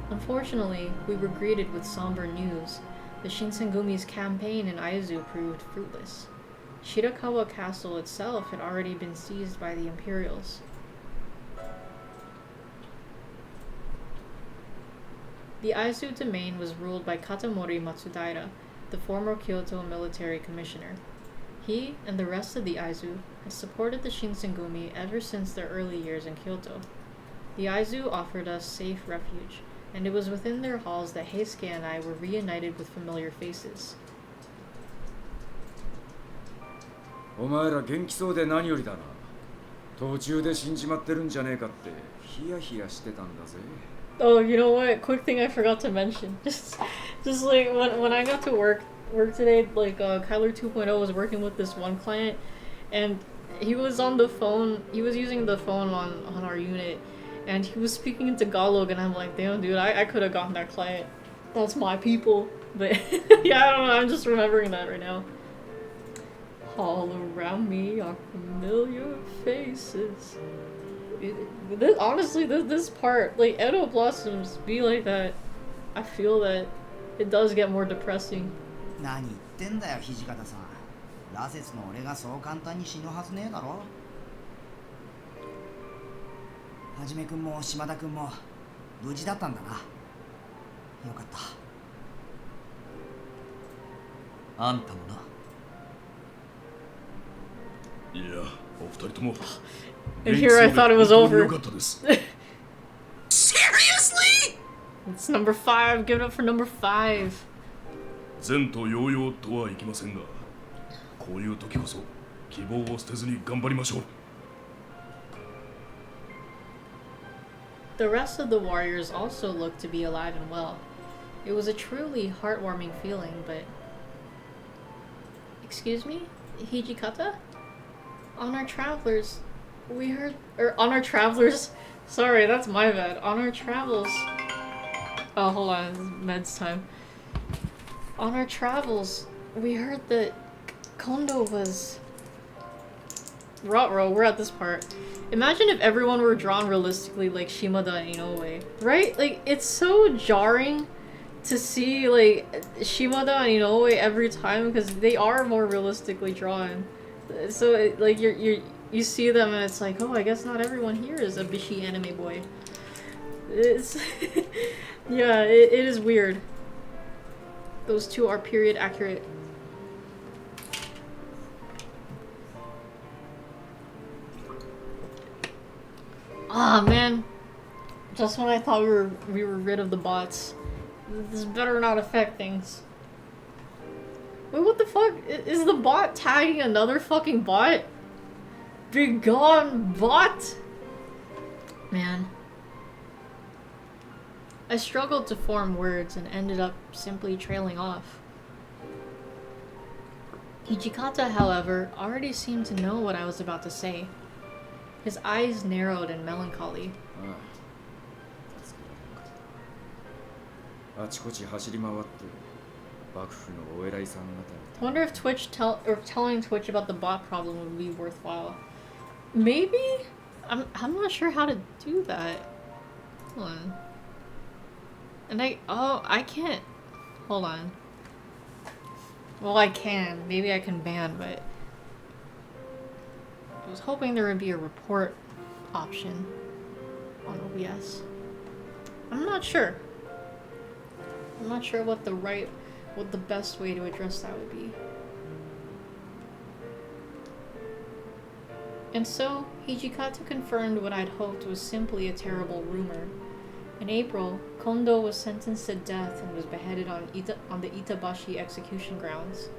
Unfortunately, we were greeted with somber news. The Shinsengumi's campaign in Aizu proved fruitless. Shirakawa Castle itself had already been seized by the Imperials. The Aizu domain was ruled by Katamori Matsudaira, the former Kyoto military commissioner. He and the rest of the Aizu had supported the Shinsengumi ever since their early years in Kyoto. The Aizu offered us safe refuge, and it was within their halls that Heisuke and I were reunited with familiar faces. お前ら元気そうで何よりだな。途中で死んじまってるんじゃねえかってヒヤヒヤしてたんだぜ。 Oh, you know what? Quick thing I forgot to mention. Just like when I got to work today, like Kyler 2.0 was working with this one client, and he was on the phone. He was using the phone on our unit, and he was speaking into Tagalog, and I'm like, damn, dude, I could have gotten that client. That's my people. But yeah, I don't know. I'm just remembering that right now. All around me are familiar faces. Honestly, this part, like, Edo Blossoms be like that. I feel that it does get more depressing. 何言ってんだよ、土方さん。羅刹の俺がそう簡単に死ぬはずねえだろ。はじめくんも島田くんも無事だったんだな。よかった。あんたもな。いや、お二人とも。 And here I thought it was over. Seriously? It's number 5. Give it up for number 5. 前途洋々とはいきませんが、こういう時こそ希望を捨てずに頑張りましょう。 The rest of the warriors also looked to be alive and well. It was a truly heartwarming feeling, but... Excuse me? Hijikata? On our travelers... We heard... on our travelers... Sorry, that's my bad. On our travels... Oh, hold on. This is Med's time. On our travels, we heard that Kondo was... We're at this part. Imagine if everyone were drawn realistically like Shimada and Inoue. Right? Like, it's so jarring to see, like, Shimada and Inoue every time because they are more realistically drawn. So, like, you see them and it's like, oh, I guess not everyone here is a Bishi anime boy. It's yeah, it is weird. Those two are period accurate. Ah, man. Just when I thought we were rid of the bots. This better not affect things. Wait, what the fuck? Is the bot tagging another fucking bot? Begone, bot! Man. I struggled to form words and ended up simply trailing off. Hijikata, however, already seemed to know what I was about to say. His eyes narrowed in melancholy. あちこち走り回って幕府のお偉いさん方 I wonder if telling Twitch about the bot problem would be worthwhile. Maybe? I'm not sure how to do that. Hold on. And I can't. Hold on. Well, I can. Maybe I can ban, but I was hoping there would be a report option on OBS. I'm not sure. I'm not sure what the best way to address that would be. And so, Hijikata confirmed what I'd hoped was simply a terrible rumor. In April, Kondo was sentenced to death and was beheaded on the Itabashi execution grounds.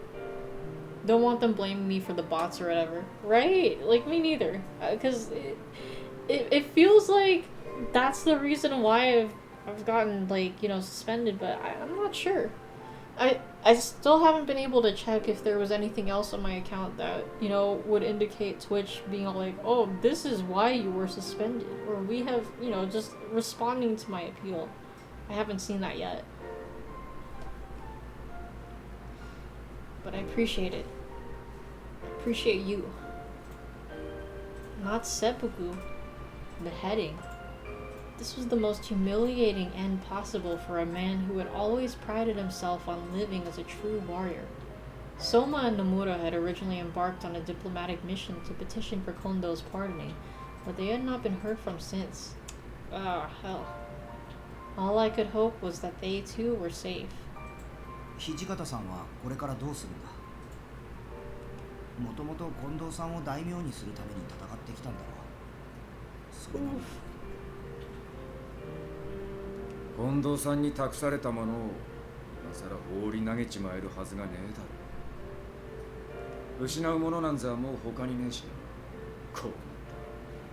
Don't want them blaming me for the bots or whatever. Right? Like, me neither. Because it feels like that's the reason why I've gotten, like, you know, suspended, but I'm not sure. I still haven't been able to check if there was anything else on my account that, you know, would indicate Twitch being all like, oh, this is why you were suspended. Or we have, you know, just responding to my appeal. I haven't seen that yet. But I appreciate it. I appreciate you. Not seppuku. Beheading. This was the most humiliating end possible for a man who had always prided himself on living as a true warrior. Soma and Nomura had originally embarked on a diplomatic mission to petition for Kondo's pardoning, but they had not been heard from since. Ah, hell. All I could hope was that they too were safe. 土方さんはこれからどうするんだ。もともと近藤さんを大名にするために戦ってきたんだろう。それなのに。近藤さんに託されたものを今さら放り投げちまえるはずがねえだろ。失うものなんざもう他にねえしな。こうなっ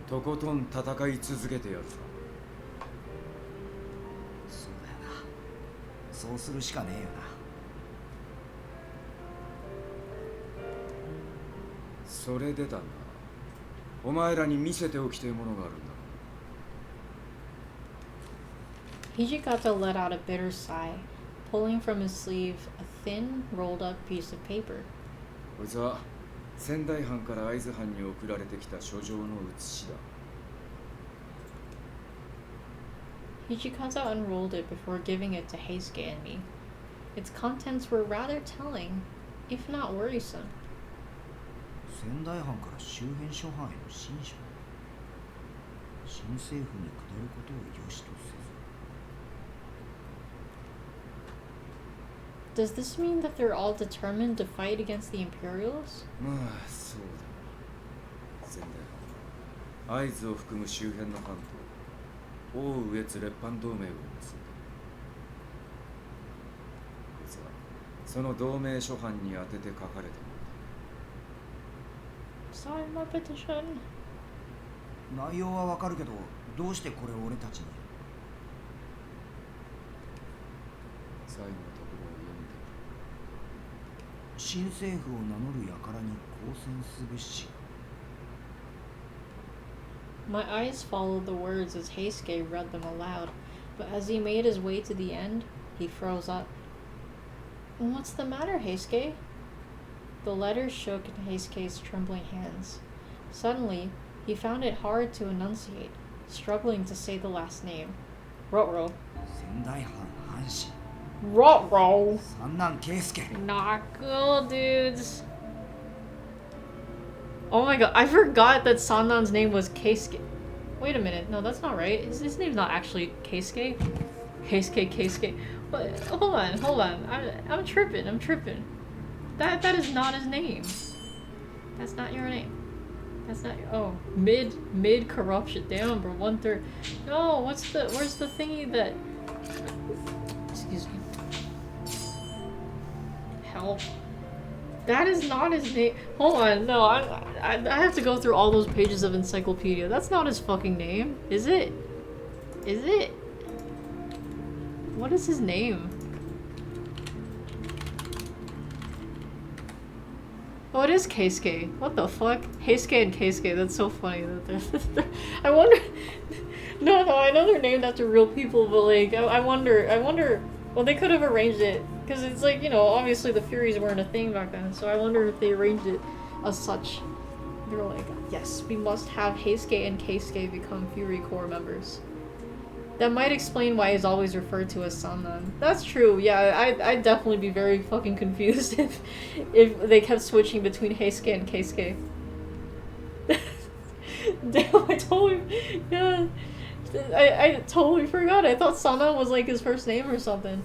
たらとことん戦い続けてやるさ。そうだよな。そうするしかねえよな。それでだな。お前らに見せておきてえものがあるんだ。Hijikata let out a bitter sigh, pulling from his sleeve a thin, rolled-up piece of paper. こいつは仙台藩から会津藩に送られてきた書状の写しだ。Hijikata unrolled it before giving it to Heisuke and me. Its contents were rather telling, if not worrisome. 仙台藩から周辺諸藩への親書。新政府に下ることを良しとせず。Does this mean that they're all determined to fight against the Imperials? まあそうだ。仙台藩は会津を含む周辺の藩と奥羽越列藩同盟を結んで、こいつはその同盟諸藩に宛てて書かれたものだ。Sign my petition. 内容はわかるけど、どうしてこれを俺たちに。最後のところを読んで。新政府を名乗る輩に抗戦すべし。My eyes followed the words as Heisuke read them aloud, but as he made his way to the end, he froze up. What's the matter, Heisuke? The letter shook in Heisuke's trembling hands. Suddenly, he found it hard to enunciate, struggling to say the last name. Rotro. 仙台藩藩士。Rotro. 三男圭介。Not cool, dudes. Oh my god, I forgot that Sannan's name was Keisuke. Wait a minute, no, that's not right. His name's not actually Keisuke. Keisuke. What? Hold on. I'm tripping. That is not his name. That's not your name. That's not your, oh, mid corruption. Damn, bro, 1/3. No, where's the thingy that, excuse me. Help. That is not his name. Hold on, no, I have to go through all those pages of encyclopedia. That's not his fucking name, is it? Is it? What is his name? Oh, it is Keisuke. What the fuck? Heisuke and Keisuke. That's so funny that they're I wonder. No, I know they're named after real people, but like, I wonder. Well, they could have arranged it because it's like, you know, obviously the Furies weren't a thing back then, so I wonder if they arranged it as such. They're like, yes, we must have Heisuke and Keisuke become Fury Corps members. That might explain why he's always referred to as Sannan. That's true, yeah, I'd definitely be very fucking confused if they kept switching between Heisuke and Keisuke. Damn, I totally forgot. I thought Sannan was like his first name or something.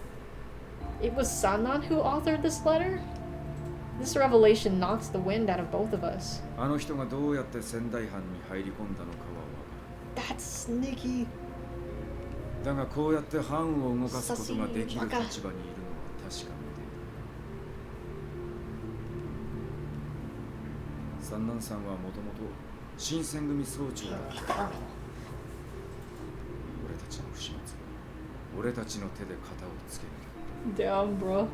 It was Sannan who authored this letter? This revelation knocks the wind out of both of us. That's sneaky. だがこうやって藩を動かすことができる立場にいるのは確かめている。三男さんはもともと新選組総長だった。俺たちの不始末、俺たちの手で片をつける。Damn, bro.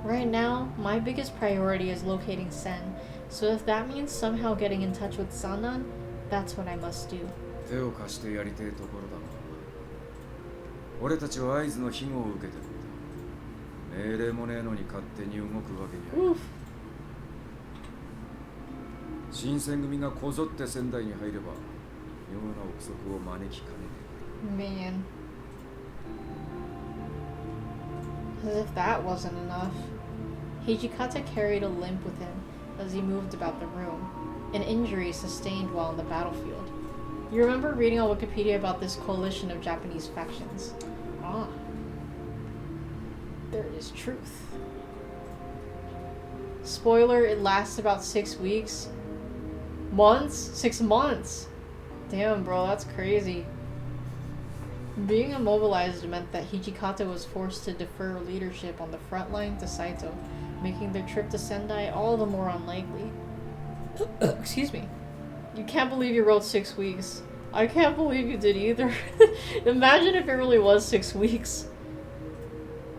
Right now, my biggest priority is locating Sen. So if that means somehow getting in touch with Sannan, that's what I must do. 手を貸してやりてえところだな。俺たちは合図の庇護を受けてるんだ。命令もねえのに勝手に動くわけにはいかない。新選組がこぞって仙台に入れば妙な憶測を招きかねねえ。Man. As if that wasn't enough, Hijikata carried a limp with him as he moved about the room, an injury sustained while on the battlefield. You remember reading on Wikipedia about this coalition of Japanese factions. Ah. There is truth. Spoiler, it lasts about 6 weeks. Months? 6 months! Damn, bro, that's crazy. Being immobilized meant that Hijikata was forced to defer leadership on the front line to Saito, making their trip to Sendai all the more unlikely. Excuse me. You can't believe you wrote 6 weeks. I can't believe you did either. Imagine if it really was 6 weeks.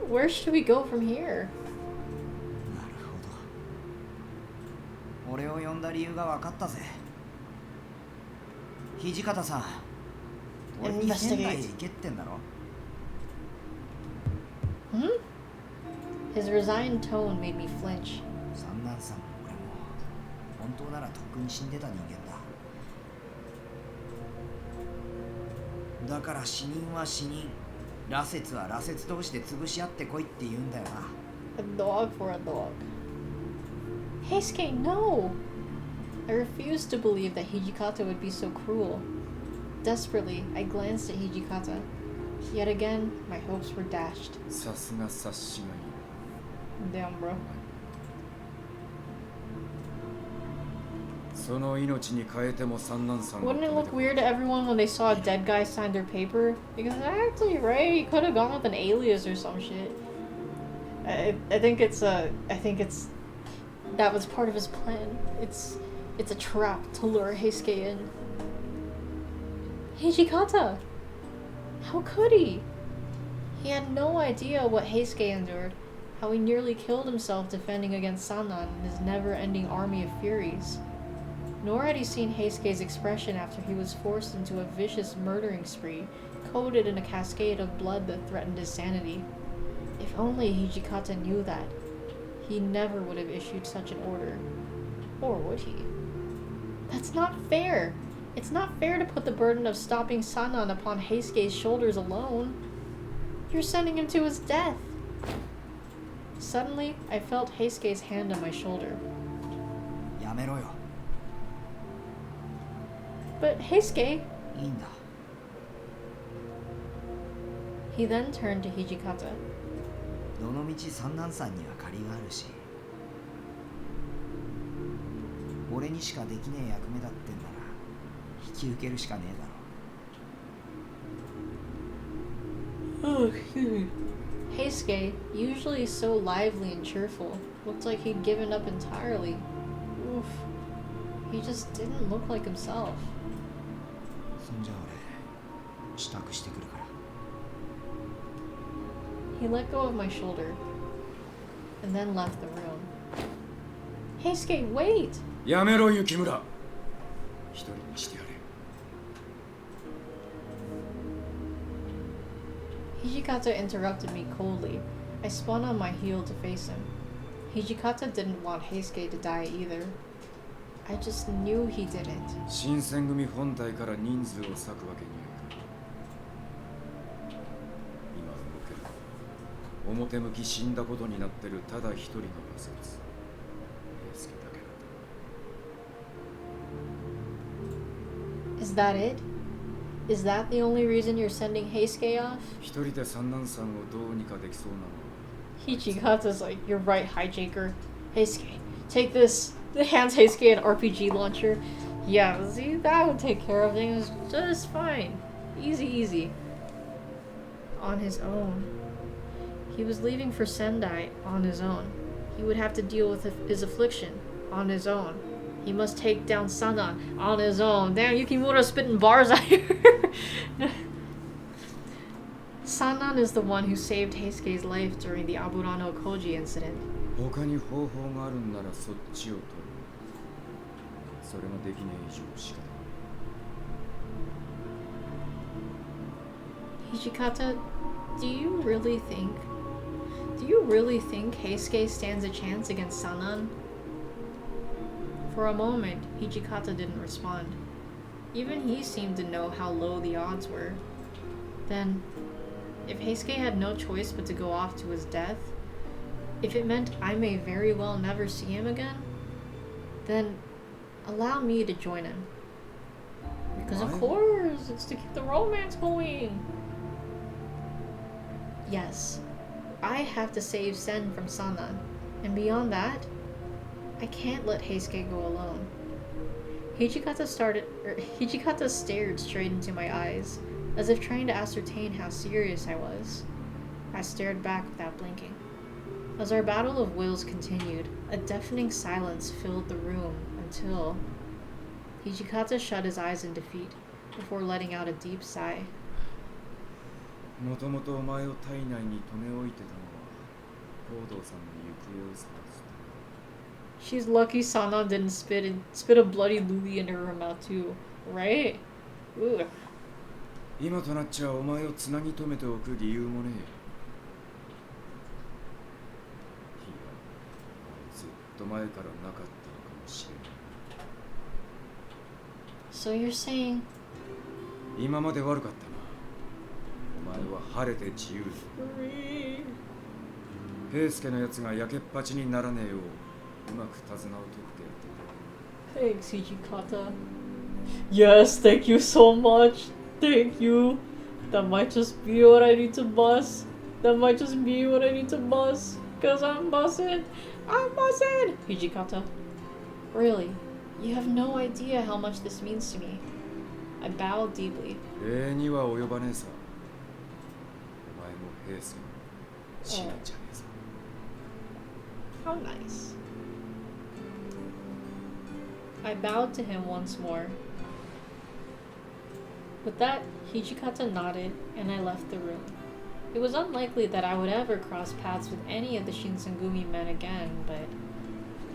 Where should we go from here? なるほど。俺を呼んだ理由が分かったぜ。土方さん。俺に仙台へ行けってんだろ？ His resigned tone made me flinch. 三男さんも俺も本当ならとっくに死んでた人間だ。だから死人は死人、羅刹は羅刹同士で潰し合ってこいって言うんだよな。A dog for a dog. Heisuke, no! I refused to believe that Hijikata would be so cruel. Desperately, I glanced at Hijikata. Yet again, my hopes were dashed. さすが察しがいい。 Damn, bro. その命に変えても三男さんを Wouldn't it look weird to everyone when they saw a dead guy sign their paper? Because actually, right, he could have gone with an alias or some shit. I think it's that was part of his plan. It's a trap to lure Heisuke in. Hijikata! How could he? He had no idea what Heisuke endured, how he nearly killed himself defending against Sannan and his never-ending army of Furies. Nor had he seen Heisuke's expression after he was forced into a vicious murdering spree, coated in a cascade of blood that threatened his sanity. If only Hijikata knew that, he never would have issued such an order. Or would he? That's not fair! It's not fair to put the burden of stopping Sannan upon Heisuke's shoulders alone. You're sending him to his death! Suddenly, I felt Heisuke's hand on my shoulder. やめろよ。 But Heisuke. いいんだ。 He then turned to Hijikata. どのみち三男さんには借りがあるし、俺にしかできねえ役目だってんなら引き受けるしかねえだろ。 Oh, excuse me. Heisuke, usually so lively and cheerful, looked like he'd given up entirely. Oof. He just didn't look like himself. そんじゃ俺支度してくるから。 He let go of my shoulder and then left the room. Heisuke, wait! やめろ雪村。一人にしてやれ。 Hijikata interrupted me coldly. I spun on my heel to face him. Hijikata didn't want Heisuke to die either. I just knew he didn't. 新選組本体から人数を割くわけにはいかない。今動けるのは表向き死んだことになってるただ一人のラスボス。平助だけなんだ。 Is that it? Is that the only reason you're sending Heisuke off? 一人で三男さんをどうにかできそうなのは。 Hichikata's like, you're right, hijaker. Heisuke, take this. The hands Heisuke an RPG launcher. Yeah, see, that would take care of things just fine. Easy, easy. On his own. He was leaving for Sendai on his own. He would have to deal with his affliction on his own. He must take down Sanan on his own. Damn, Yukimura spitting bars out here. Sanan is the one who saved Heisuke's life during the Aburano Koji incident. 他に方法があるんならそっちを取る。それができねえ以上仕方ない。 Hijikata, do you really think Heisuke stands a chance against Sanan? For a moment, Hijikata didn't respond. Even he seemed to know how low the odds were. Then, if Heisuke had no choice but to go off to his death, if it meant I may very well never see him again, then allow me to join him. Because of course, it's to keep the romance going. Yes, I have to save Sen from Sanan, and beyond that, I can't let Heisuke go alone. Hijikata stared straight into my eyes, as if trying to ascertain how serious I was. I stared back without blinking. As our battle of wills continued, a deafening silence filled the room until Hijikata shut his eyes in defeat before letting out a deep sigh. もともとお前を体内に留め置いてたのは報道さんの行方を探す。 She's lucky Sanan didn't spit a bloody loogie into her mouth too, right? Ooh. 今となっちゃお前をつなぎ止めておく理由もねえ。ずっと前からなかったのかもしれない。 So you're saying 今まで悪かったな。お前は晴れて自由だ。平助のやつがやけっぱちにならねえよううまく手綱を取ってやってくれ。 Thanks, Hijikata. Yes, thank you so much. Thank you. That might just be what I need to bust. That might just be what I need to bust. Cause I'm busted. I'm busted! Hijikata. Really, you have no idea how much this means to me. I bowed deeply. 礼には及ばねえさ。お前も平助も死なんじゃねえぞ。 How nice. I bowed to him once more. With that, Hijikata nodded, and I left the room. It was unlikely that I would ever cross paths with any of the Shinsengumi men again, but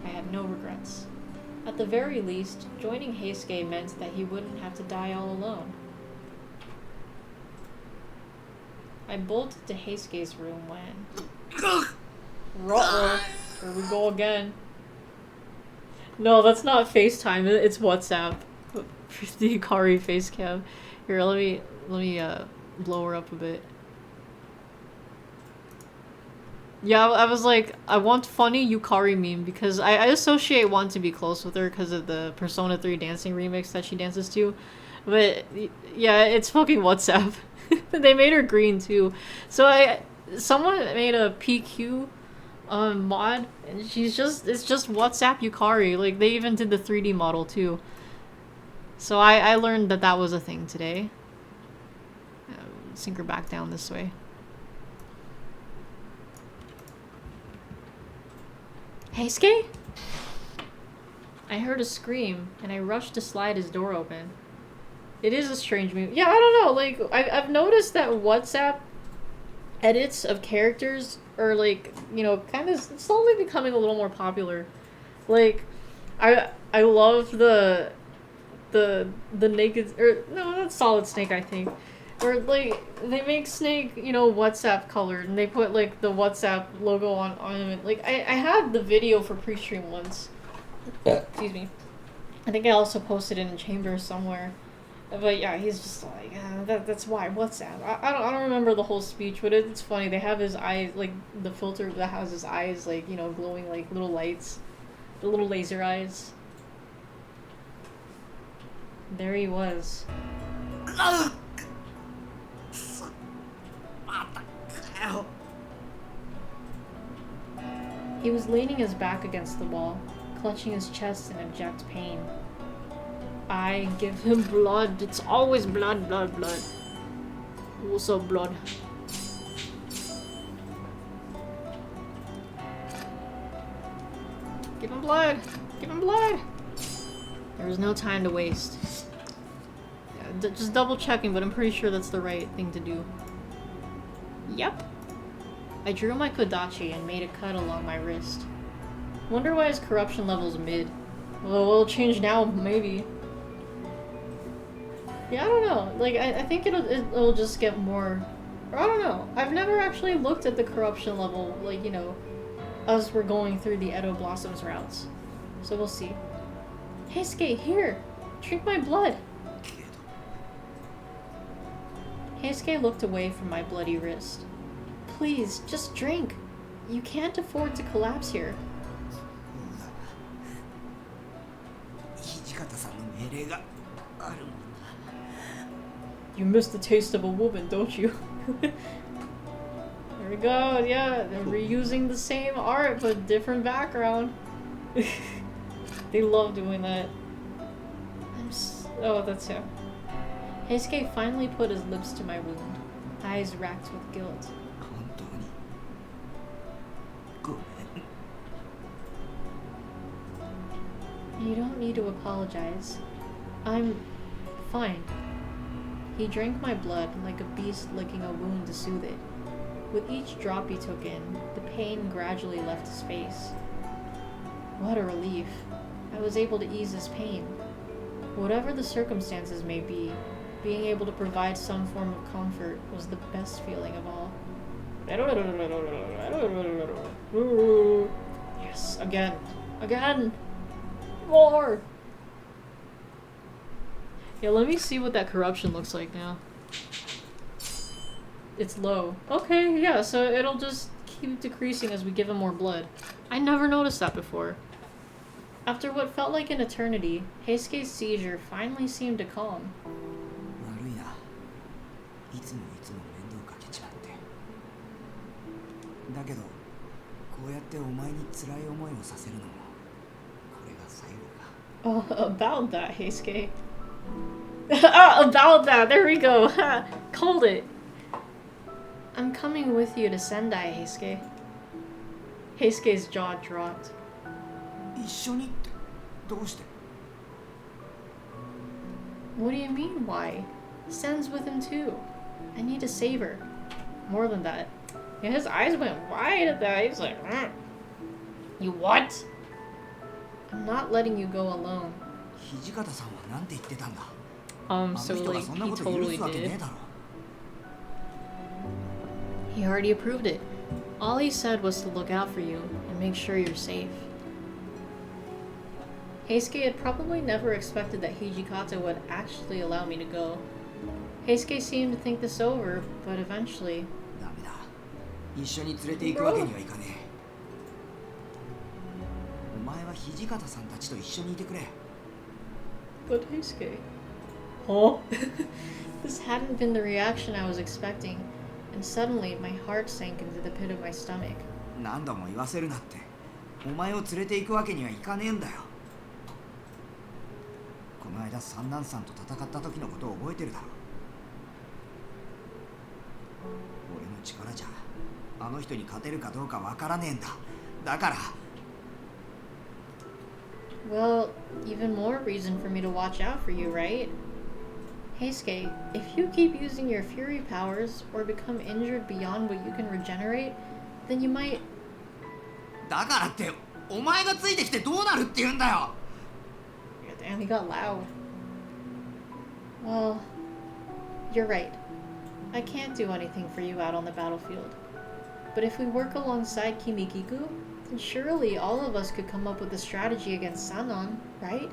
I had no regrets. At the very least, joining Heisuke meant that he wouldn't have to die all alone. I bolted to Heisuke's room when... Ruh-roh. Here we go again. No, that's not FaceTime, it's WhatsApp. The Ikari face cam. Here, let me blow her up a bit. Yeah, I was like, I want funny Yukari meme because I associate Want to be close with her because of the Persona 3 dancing remix that she dances to. But yeah, it's fucking WhatsApp. They made her green too. So someone made a PQ mod and it's just WhatsApp Yukari. Like they even did the 3D model too. So I learned that was a thing today. Sink her back down this way. Heisuke? I heard a scream, and I rushed to slide his door open. It is a strange move. Yeah, I don't know, like, I've noticed that WhatsApp edits of characters are, like, you know, kind of slowly becoming a little more popular. Like, I love the naked, or, no, that's Solid Snake, I think. Or, like, they make Snake, you know, WhatsApp colored, and they put, like, the WhatsApp logo on him. Like, I had the video for pre-stream once. Excuse me. I think I also posted it in Chambers somewhere. But, yeah, he's just like, that's why, WhatsApp. I don't remember the whole speech, but it's funny. They have his eyes, like, the filter that has his eyes, like, you know, glowing like little lights. The little laser eyes. There he was. He was leaning his back against the wall, clutching his chest in abject pain. I give him blood. It's always blood, blood, blood. Also blood. Give him blood! Give him blood! There was no time to waste. Yeah, just double checking, but I'm pretty sure that's the right thing to do. Yep. I drew my Kodachi and made a cut along my wrist. Wonder why his corruption level's mid. Well, it'll change now, maybe. Yeah, I don't know. Like, I think it'll just get more... Or I don't know. I've never actually looked at the corruption level, like, you know, as we're going through the Edo Blossoms routes. So we'll see. Heisuke, here! Drink my blood! Heisuke looked away from my bloody wrist. Please, just drink. You can't afford to collapse here. You miss the taste of a woman, don't you? There we go, yeah, they're reusing the same art but different background. They love doing that. Oh, that's him. Heisuke finally put his lips to my wound, eyes racked with guilt. You don't need to apologize. I'm fine. He drank my blood like a beast licking a wound to soothe it. With each drop he took in, the pain gradually left his face. What a relief. I was able to ease his pain. Whatever the circumstances may be, being able to provide some form of comfort was the best feeling of all. Yes, again. Again! More! Yeah, let me see what that corruption looks like now. It's low. Okay, yeah, so it'll just keep decreasing as we give him more blood. I never noticed that before. After what felt like an eternity, Heisuke's seizure finally seemed to calm. Oh, about that, Heisuke. About that, there we go. Called it. I'm coming with you to Sendai, Heisuke. Heisuke's jaw dropped. What do you mean, why? Sen's with him too. I need to save her. More than that. Yeah, his eyes went wide at that. He's like, You what? I'm not letting you go alone. So like, he totally did. He already approved it. All he said was to look out for you and make sure you're safe. Heisuke had probably never expected that Hijikata would actually allow me to go. Heisuke seemed to think this over, but eventually... 一緒に連れて行くわけにはいかねえ。お前は土方さんたちと一緒にいてくれ。 But Heisuke. Huh? This hadn't been the reaction I was expecting, and suddenly my heart sank into the pit of my stomach. 何度も言わせるなって。お前を連れて行くわけにはいかねえんだよ。この間三男さんと戦った時のことを覚えてるだろ。俺の力じゃあの人に勝てるかどうかわからねえんだ。だから。 Well, even more reason for me to watch out for you, right? Heisuke, if you keep using your fury powers or become injured beyond what you can regenerate, then you might... だからってお前がついてきてどうなるって言うんだよ。 Damn, he got loud. Well, you're right. I can't do anything for you out on the battlefield. But if we work alongside Kimikiku, then surely all of us could come up with a strategy against Sannon, right?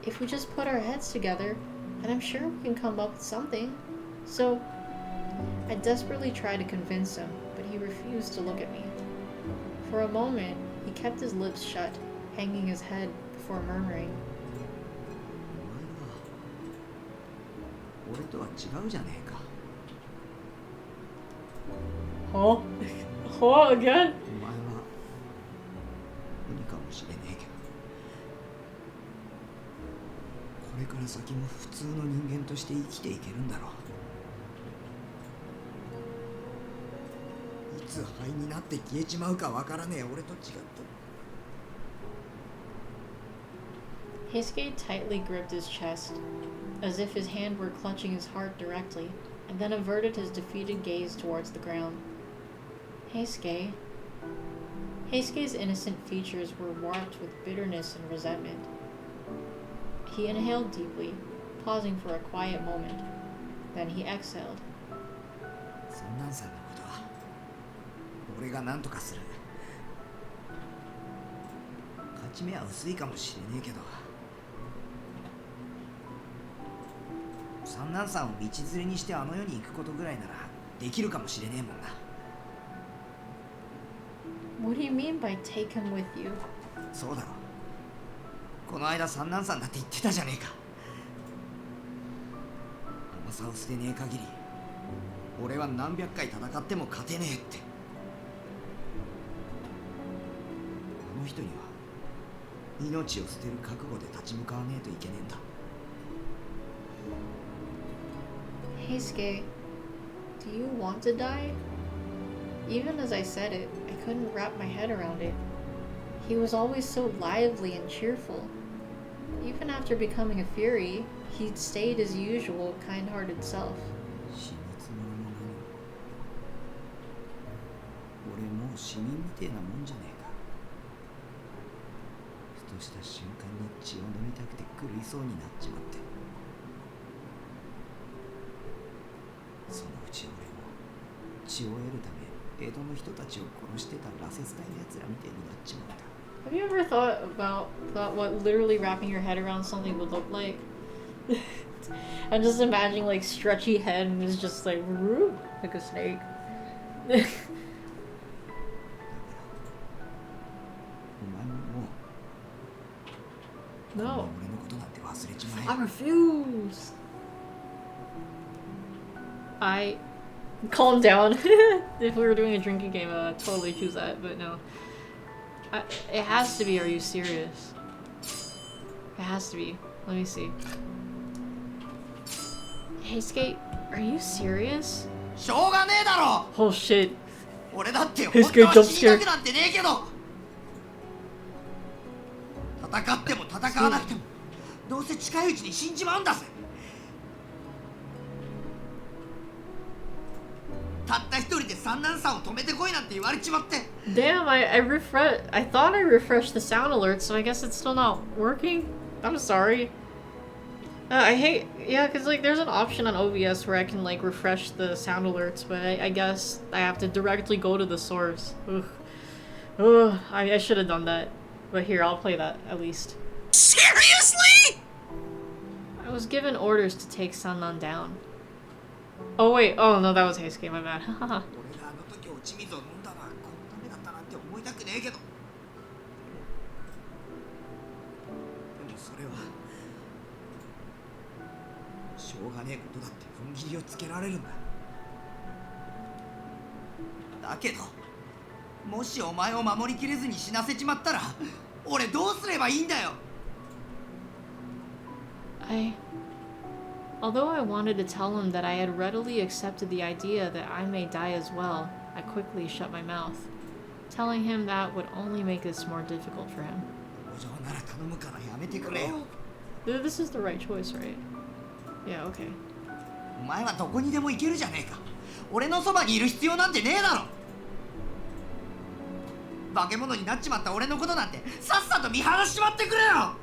If we just put our heads together, then I'm sure we can come up with something. So, I desperately tried to convince him, but he refused to look at me. For a moment, he kept his lips shut, hanging his head before murmuring. 俺とは違うじゃねえか。 Huh? Huh again? お前は無理かもしれねえけど、これから先も普通の人間として生きていけるんだろう。いつ灰になって消えちまうかわからねえ俺と違って。 Heisuke tightly gripped his chest, as if his hand were clutching his heart directly, and then averted his defeated gaze towards the ground. Heisuke. Heisuke's innocent features were warped with bitterness and resentment. He inhaled deeply, pausing for a quiet moment. Then he exhaled. そんなんさんのことは俺が何とかする。勝ち目は薄いかもしれねえけど、三男さんを道連れにしてあの世に行くことぐらいならできるかもしれねえもんな。 What do you mean by take him with you? そうだろ。この間三男さんだって言ってたじゃねえか。重さを捨てねえ限り俺は何百回戦っても勝てねえって。あの人には命を捨てる覚悟で立ち向かわねえといけねえんだ。 Heisuke, do you want to die? Even as I said it, I couldn't wrap my head around it. He was always so lively and cheerful. Even after becoming a Fury, he'd stayed his usual kind-hearted self. 死につもりも何も俺もう死人みてえなもんじゃねえか。ふとした瞬間に血を飲みたくて狂いそうになっちまって、そのうち俺も血を得るため江戸の人たちを殺してた羅刹隊のやつらみてえになっちまった。 Have you ever thought what literally wrapping your head around something would look like? I'm just imagining like stretchy head and it's just like a snake. お前ももう No. 俺のことなんて忘れちまえ。 I refuse. Calm down. If we were doing a drinking game, I'd totally choose that, but no. It has to be, are you serious? It has to be. Let me see. Heisuke, are you serious? しょうがねえだろ。 Oh shit. 俺だって本 Heisuke 当は jump 死にた scare. くなんてねえけど、戦っても戦わなくてもどうせ近いうちに死んじまうんだぜ。たった一人で三男さんを止めてこいなんて言われちまって。 Damn, I thought I refreshed the sound alert, so I guess it's still not working. I'm sorry. I hate, yeah, cause like there's an option on OBS where I can like refresh the sound alerts, but I guess I have to directly go to the source. Ugh. Ugh, I should have done that. But here, I'll play that at least. Seriously? I was given orders to take Sannon down. Oh wait, oh no, that was Heisuke, my bad. 俺があの時教落ち水を飲んだのはこのためだったなんて思いたくねえけど、でもそれはしょうがねえことだって踏ん切りをつけられるんだ。だけどもしお前を守りきれずに死なせちまったら俺どうすればいいんだよ。Although I wanted to tell him that I had readily accepted the idea that I may die as well, I quickly shut my mouth. Telling him that would only make this more difficult for him. お嬢なら頼むからやめてくれよ。 This is the right choice, right? Yeah, okay. お前はどこにでも行けるじゃねえか。俺のそばにいる必要なんてねえだろ。化け物になっちまった俺のことなんてさっさと見放しちまってくれよ。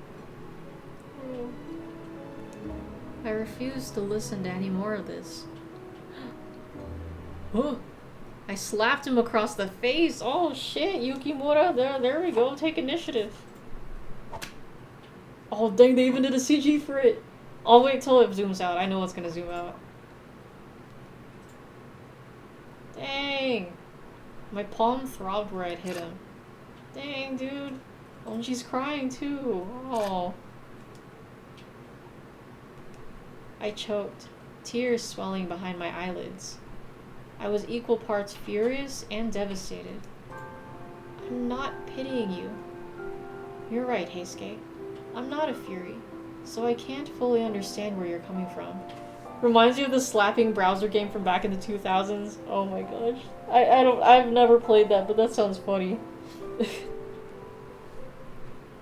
I refuse to listen to any more of this. Oh, I slapped him across the face. Oh shit, Yukimura, there we go. Take initiative. Oh dang, they even did a CG for it. I'll wait till it zooms out. I know it's gonna zoom out. Dang. My palm throbbed where I'd hit him. Dang, dude. Oh, she's crying too. Oh. I choked, tears swelling behind my eyelids. I was equal parts furious and devastated. I'm not pitying you. You're right, Heisuke. I'm not a fury, so I can't fully understand where you're coming from. Reminds you of the slapping browser game from back in the 2000s. Oh my gosh. I've never played that, but that sounds funny.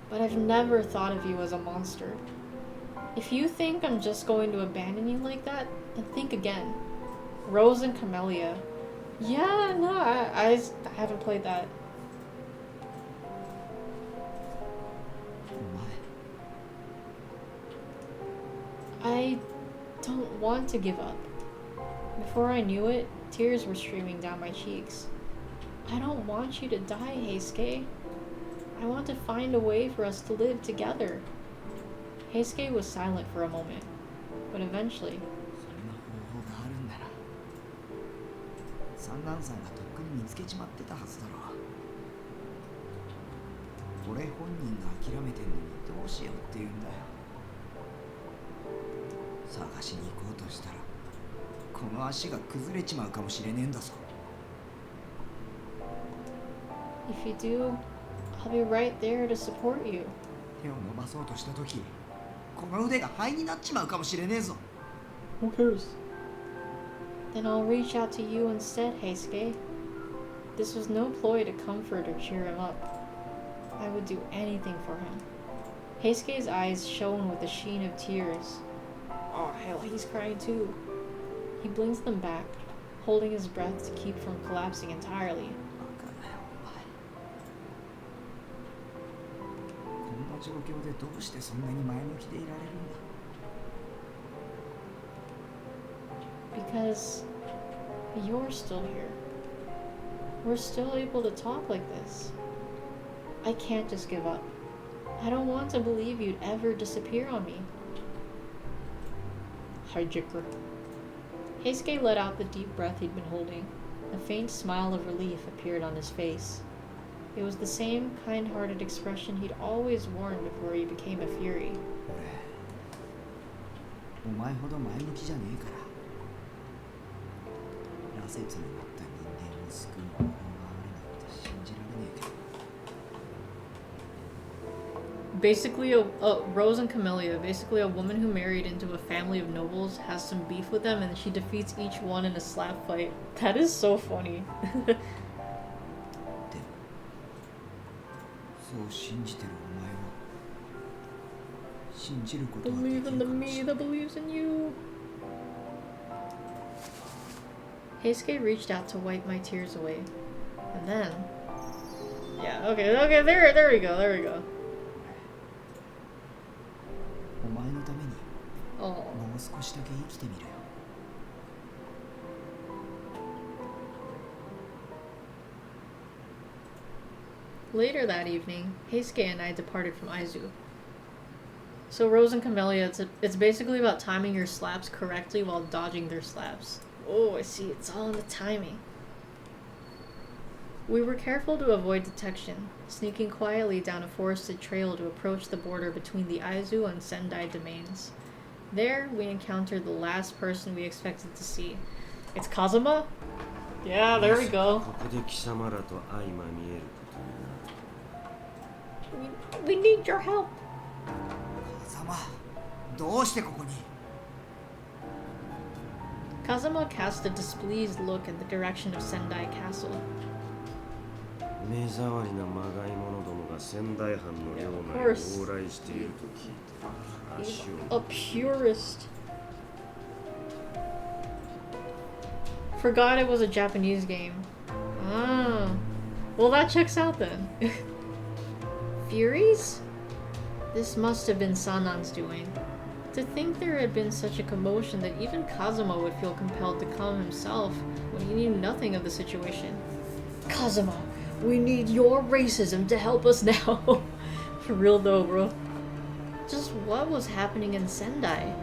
But I've never thought of you as a monster. If you think I'm just going to abandon you like that, then think again. Rose and Camellia. Yeah, no, I haven't played that. I don't want to give up. Before I knew it, tears were streaming down my cheeks. I don't want you to die, Heisuke. I want to find a way for us to live together. Heisuke was silent for a moment, but eventually... 三男さんがとっくに見つけちまってたはずだろう。俺本人が諦めてんのにどうしようって言うんだよ。探しに行こうとしたらこの足が崩れちまうかもしれねえんだぞ。If you do, I'll be right there to support you. 手を伸ばそうとした時この腕が灰になっちまうかもしれねえぞ。 Who cares? Then I'll reach out to you instead, Heisuke. This was no ploy to comfort or cheer him up. I would do anything for him. Heisuke's eyes shone with a sheen of tears. Oh hell, he's crying too. He blinks them back, holding his breath to keep from collapsing entirely. こんな状況でどうしてそんなに前向きでいられるんだ。 Because you're still here. We're still able to talk like this. I can't just give up. I don't want to believe you'd ever disappear on me. Hijacker. Heisuke let out the deep breath he'd been holding. A faint smile of relief appeared on his face. It was the same kind-hearted expression he'd always worn before he became a fury. お前ほど前向きじゃねえから。羅刹になった人間を救う方法があるなんて信じられねえけど。 Basically, Rose and Camellia, basically a woman who married into a family of nobles has some beef with them and she defeats each one in a slap fight. That is so funny. そう信じてるお前を信じることはでき Believe る in か the もし me れない。 that believes in you. Heisuke reached out to wipe my tears away. And then... Yeah, okay, there we go, there we go. お前のために Oh. もう少しだけ生きてみるよ。 Later that evening, Heisuke and I departed from Aizu. So Rose and Camellia, it's basically about timing your slaps correctly while dodging their slaps. Oh, I see, it's all in the timing. We were careful to avoid detection, sneaking quietly down a forested trail to approach the border between the Aizu and Sendai domains. There, we encountered the last person we expected to see. It's Kazuma? Yeah, there we go. ここで貴様らと相まみえることにな。 We need your help. 風間、どうしてここに？ Kazuma cast a displeased look in the direction of Sendai Castle. 目障りなまがい者どもが仙台藩の領内を往来していると聞いて足を。 A purist. Forgot it was a Japanese game. Ah. Well, that checks out then. Furies? This must have been Sanan's doing. To think there had been such a commotion that even Kazuma would feel compelled to come himself when he knew nothing of the situation. Kazuma, we need your racism to help us now. For real though, bro. Just what was happening in Sendai?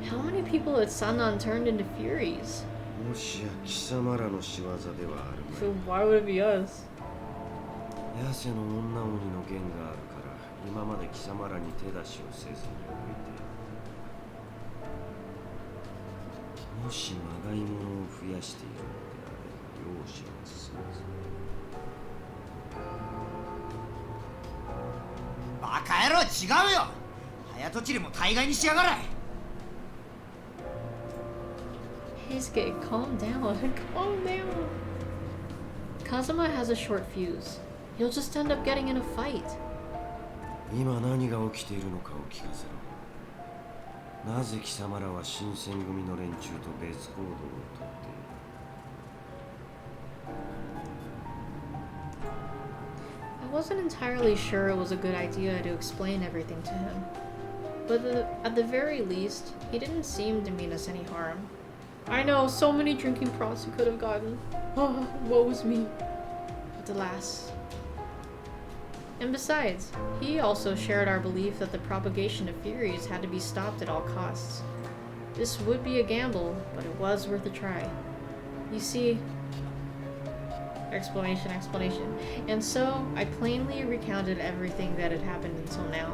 How many people had Sanan turned into Furies? もしや貴様らの仕業ではあるまい。 So why would it be us? ヤセの女鬼の弦があるから今まで貴様らに手出しをせずにおいて。もしまがい者を増やしているのであれば容赦はするぞ。バカ野郎、違うよ。早とちりも大概にしやがれ。 Heisuke, calm down. Calm down. Kazuma has a short fuse. He'll just end up getting in a fight. 今何が起きているのかを聞かせろ。なぜ貴様らは新選組の連中と別行動をとっている？ I wasn't entirely sure it was a good idea to explain everything to him. But at the very least, he didn't seem to mean us any harm. I know, so many drinking props he could have gotten. Oh, woe was me. But alas. And besides, he also shared our belief that the propagation of Furies had to be stopped at all costs. This would be a gamble, but it was worth a try. You see... Explanation. And so, I plainly recounted everything that had happened until now.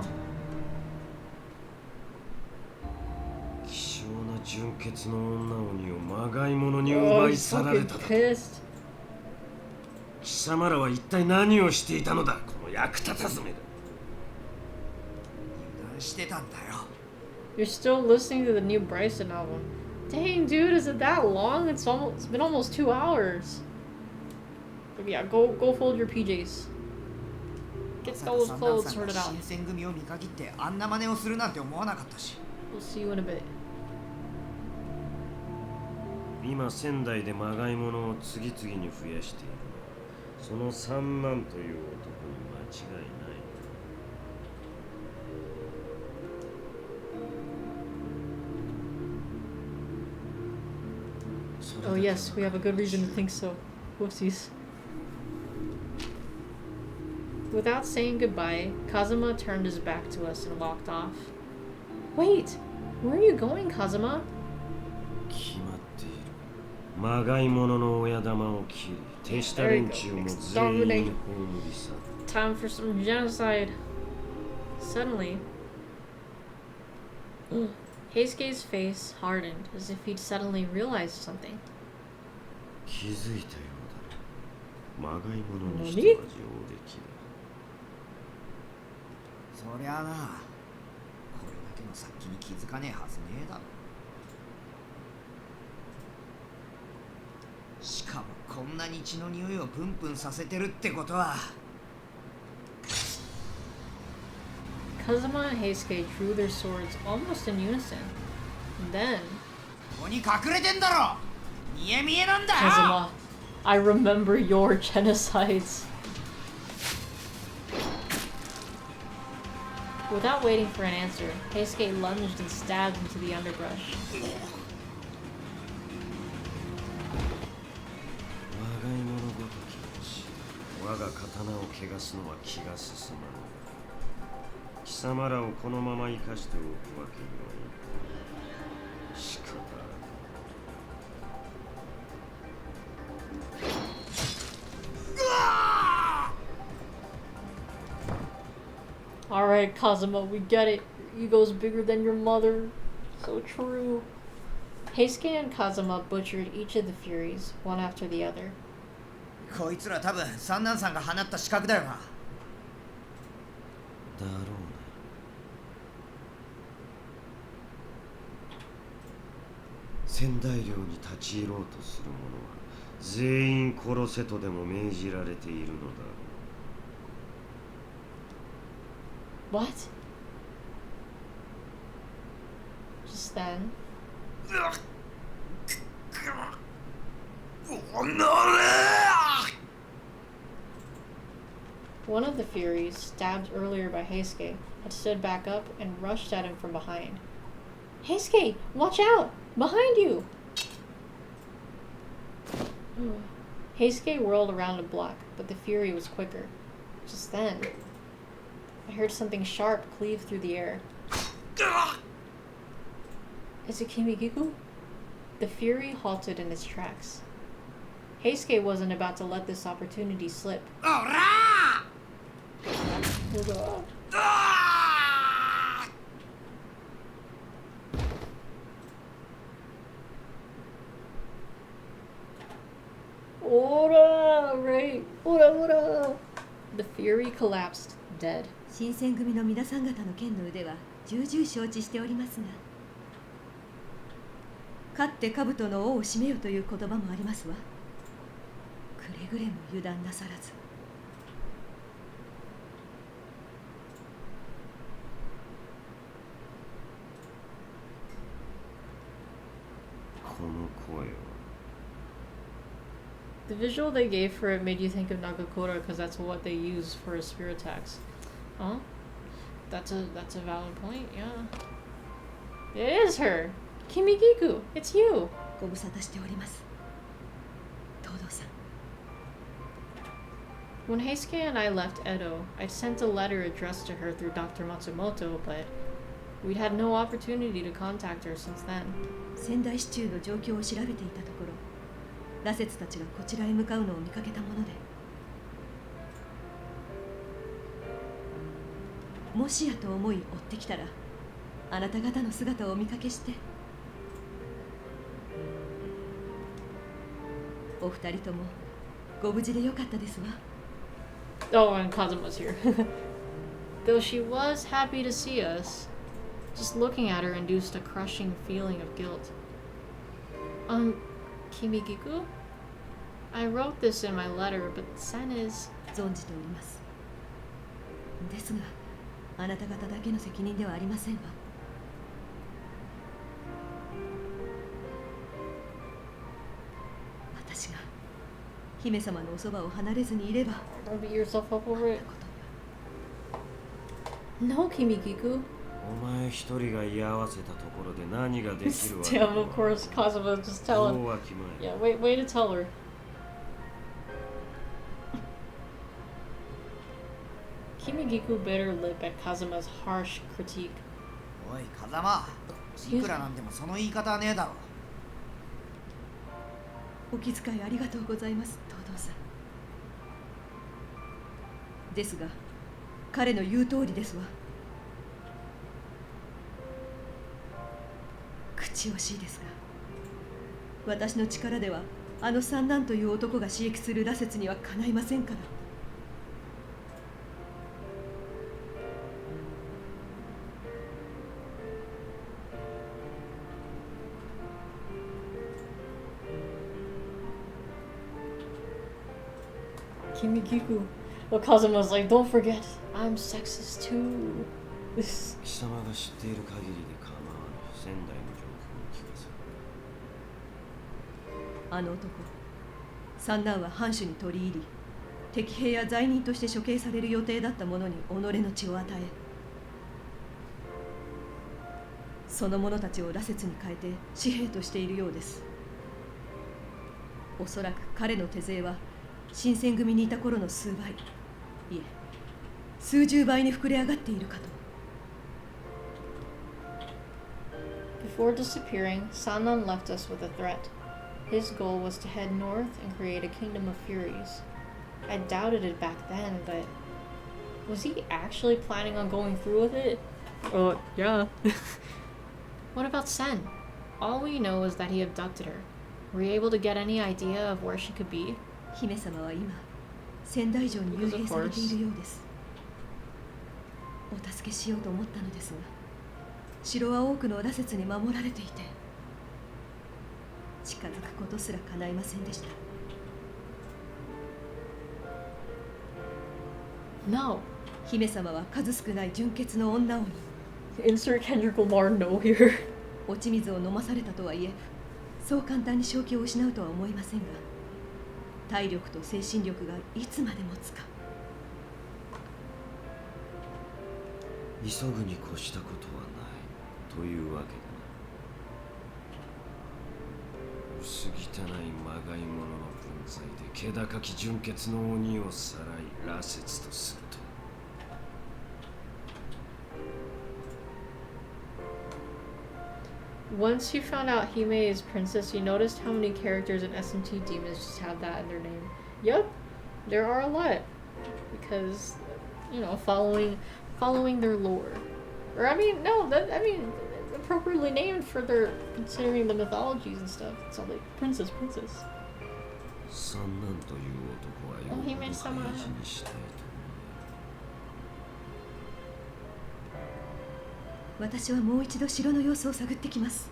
希少な純血の女鬼をまがい者に奪い去られたと。貴様らは一体何をしていたのだ、この役立たずめが。油断してたんだよ。 You're still listening to the new Bryson album. Dang, dude, is it that long? It's been almost 2 hours. But yeah, go fold your PJs. Get those clothes sorted out. 新選組を見限ってあんな真似をするなんて思わなかったし。 We'll see you in a bit. 今仙台でまがい者を次々に増やしているのはその三男という男に間違いない。 Oh yes, we have a good reason to think so. Whoopsies. Without saying goodbye, Kazuma turned his back to us and walked off. Wait! Where are you going, Kazuma? 決まっている。まがい者の親玉を切り、手下連中も全員葬り去る。 Time for some genocide. Suddenly, Heisuke's face hardened as if he'd suddenly realized something. 気づいたようだ。まがい者にしては上出来だ。 そりゃあな、これだけの殺気に気づかねえはずねえだろ。しかもこんなに血の匂いをプンプンさせてるってことは。 Kazuma and Heisuke drew their swords almost in unison. And then... ここに隠れてんだろ。見え見えなんだよ。 Kazuma, I remember your genocides. Without waiting for an answer, Heisuke lunged and stabbed into the underbrush. まがい者ごときの死、我が刀を汚すのは気が進まぬ。貴様らをこのまま生かしておくわけにはいかん。仕方ある。Alright, Kazuma, we get it. Your ego's bigger than your mother. So true. Heisuke and Kazuma butchered each of the Furies, one after the other. こいつら多分三男さんが放った刺客だよな。だろうな。仙台領に立ち入ろうとする者は全員殺せとでも命じられているのだろう。 What? Just then. One of the Furies, stabbed earlier by Heisuke, had stood back up and rushed at him from behind. Heisuke, watch out! Behind you! Heisuke whirled around a block, but the Fury was quicker. Just then, I heard something sharp cleave through the air. Is it Kimigiku? The Fury halted in its tracks. Heisuke wasn't about to let this opportunity slip. Ora! Right. Ora! The Fury collapsed, dead. 新選組の皆さん方の剣の腕は重々承知しておりますが、勝って兜の尾を締めよという言葉もありますわ。くれぐれも油断なさらず。この声は。 The visual they gave for it made you think of Nagakura because that's what they use for his spear attacks. Huh? That's a valid point, yeah. It is her! Kimigiku! It's you! ご無沙汰しております。東堂さん。 When Heisuke and I left Edo, I'd sent a letter addressed to her through Dr. Matsumoto, but we'd had no opportunity to contact her since then. 仙台市中の状況を調べていたところ、羅刹たちがこちらへ向かうのを見かけたもので、もしやと思い追ってきたら、あなた方の姿をお見かけして、お二人ともご無事でよかったですわ。 Oh, and Kazuma's here. Though she was happy to see us, just looking at her induced a crushing feeling of guilt. Kimigiku? I wrote this in my letter, but Sen is... 存じております。ですが、あなた方だけの責任ではありませんわ。私が姫様のおそばを離れずにいれば。Don't beat yourself up over it. No, Kimigiku. お前一人が居合わせたところで何ができるわけ Damn, of course, Kazuma just tell him. 法は決まり Yeah, way to tell her. Kimigiku bit her lip at Kazuma's harsh critique. おい風間、いくらなんでもその言い方はねえだろ。お気遣いありがとうございます、東堂さん。ですが、彼の言う通りですわ。口惜しいですが、私の力ではあの三男という男が刺激する羅刹にはかないませんから。Kimigiku. Well, Kazuma's like, don't forget, I'm sexist too. 貴様が知っている限りで構わぬ仙台の情報を聞かせる。あの男、三男は藩主に取り入り、敵兵や罪人として処刑される予定だった者に己の血を与え、その者たちを羅刹に変えて紙幣としているようです。おそらく彼の手勢は新選組にいた頃の数倍、いえ、数十倍に膨れ上がっているかと。Before disappearing, Sannan left us with a threat. His goal was to head north and create a kingdom of furies. I doubted it back then, but Was he actually planning on going through with it? Yeah. What about Sen? All we know is that he abducted her. Were you able to get any idea of where she could be? 姫様は今仙台城に幽閉されているようです。お助けしようと思ったのですが、城は多くの羅刹に守られていて、近づくことすら叶いませんでした。No. 姫様は数少ない純血の女鬼。Insert Kendrick Lamar no here. 落ち水を飲まされたとはいえ、そう簡単に正気を失うとは思いませんが、体力と精神力がいつまで持つか。急ぐに越したことはないというわけだな。薄汚いまがいものの分際で気高き純血の鬼をさらい羅刹とすると。Once you found out Hime is princess, you noticed how many characters in SMT Demons just have that in their name. Yep, there are a lot. Because, you know, following their lore. Or I mean, no, appropriately named for their, considering the mythologies and stuff. It's all like princess. 三男という男はよほど大事にしたいと。私はもう一度城の様子を探ってきます。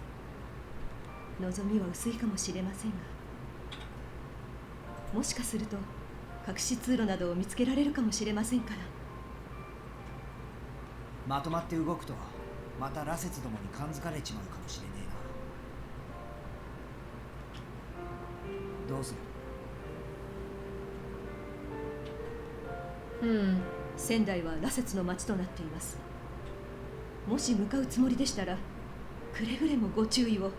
望みは薄いかもしれませんが、もしかすると隠し通路などを見つけられるかもしれませんから。まとまって動くとまた羅刹どもに感づかれちまうかもしれねえな。どうする？仙台は羅刹の町となっています。もし向かうつもりでしたら、くれぐれもご注意を。あ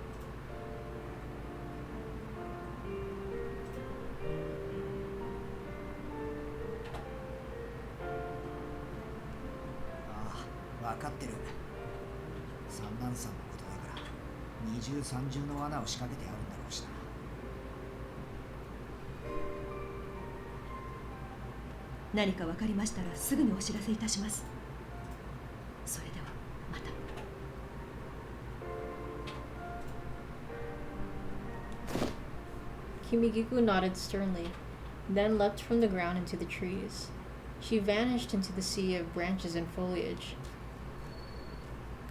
あ、分かってる。三男さんのことだから二重三重の罠を仕掛けてあるんだろうしな。何か分かりましたらすぐにお知らせいたします。それではまた。Kimigiku nodded sternly, then leapt from the ground into the trees. She vanished into the sea of branches and foliage.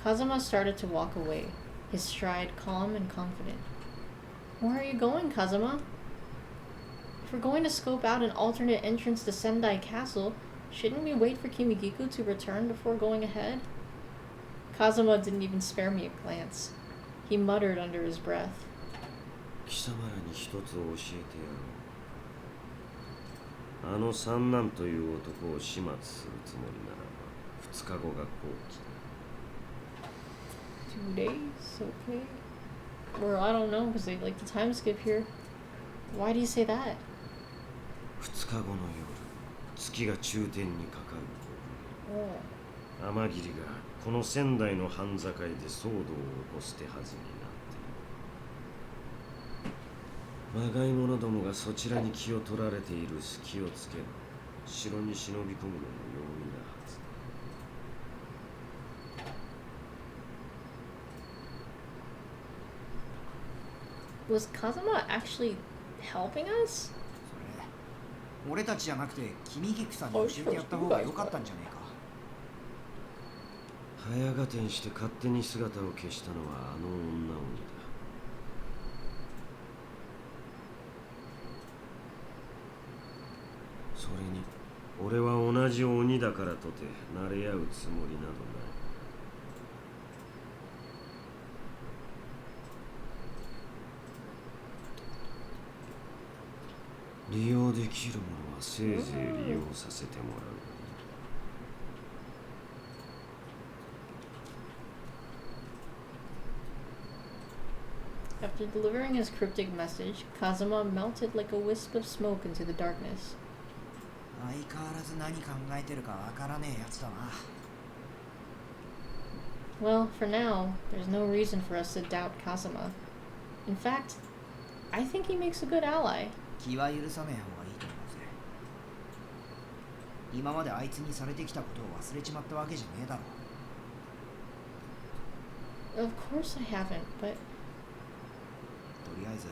Kazuma started to walk away, his stride calm and confident. Where are you going, Kazuma? If we're going to scope out an alternate entrance to Sendai Castle, shouldn't we wait for Kimigiku to return before going ahead? Kazuma didn't even spare me a glance. He muttered under his breath. 貴様らに一つ教えてやろう。あの三男という男を始末するつもりならば、2日後が後期だ。 2 days? Okay. Or I don't know, because they like the time skip here. Why do you say that? 2日後の夜、月が中天にかかる頃、天霧がこの仙台の半境で騒動を起こす手はずになっている。まがい者どもがそちらに気を取られている隙をつけば、城に忍び込むのも容易なはず。Was Kazuma actually helping us? 俺たちじゃなくて君菊さんに教えてやった方が良かったんじゃねえか。早合点して勝手に姿を消したのはあの女鬼だ。それに俺は同じ鬼だからとて慣れ合うつもりなどない。利用できるものはせいぜい利用させてもらう。After delivering his cryptic message, Kazuma melted like a wisp of smoke into the darkness. 相変わらず何考えてるかわからねえやつだな。Well, for now, there's no reason for us to doubt Kazuma. In fact, I think he makes a good ally. 気は許さねえ方がいいと思うぜ。今まであいつにされてきたことを忘れちまったわけじゃねえだろ。 Of course I haven't, but とりあえず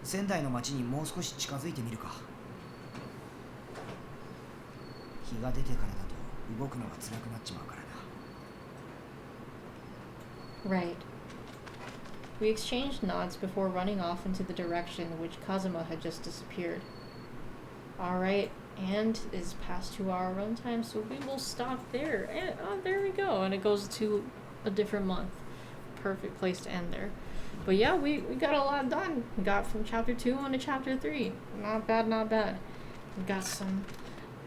仙台の町にもう少し近づいてみるか。日が出てからだと動くのが辛くなっちまうからな。 right. We exchanged nods before running off into the direction in which Kazuma had just disappeared. Alright, and it's past 2-hour runtime, so we will stop there. And there we go. And it goes to a different month. Perfect place to end there. But yeah, we got a lot done. We got from chapter 2 on to chapter 3. Not bad, not bad. We got some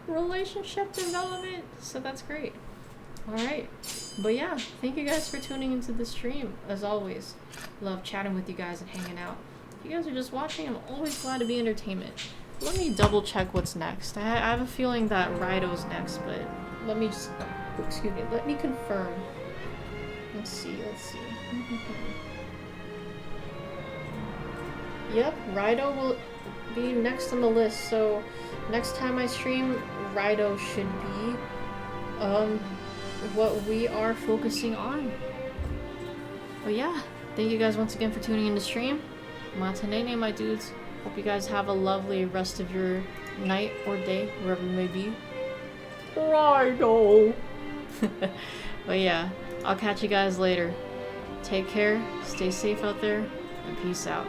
relationship development, so that's great. Alright, but yeah, thank you guys for tuning into the stream. As always, love chatting with you guys and hanging out. If you guys are just watching, I'm always glad to be entertainment. Let me double check what's next. I have a feeling that Raido's next, but let me just, excuse me, let me confirm. Let's see. Yep, Raido will be next on the list, so next time I stream, Raido should be what we are focusing on. But yeah, thank you guys once again for tuning in to stream. Matanene, my dudes. Hope you guys have a lovely rest of your night or day, wherever you may be. Raido! But yeah, I'll catch you guys later. Take care, stay safe out there, and peace out.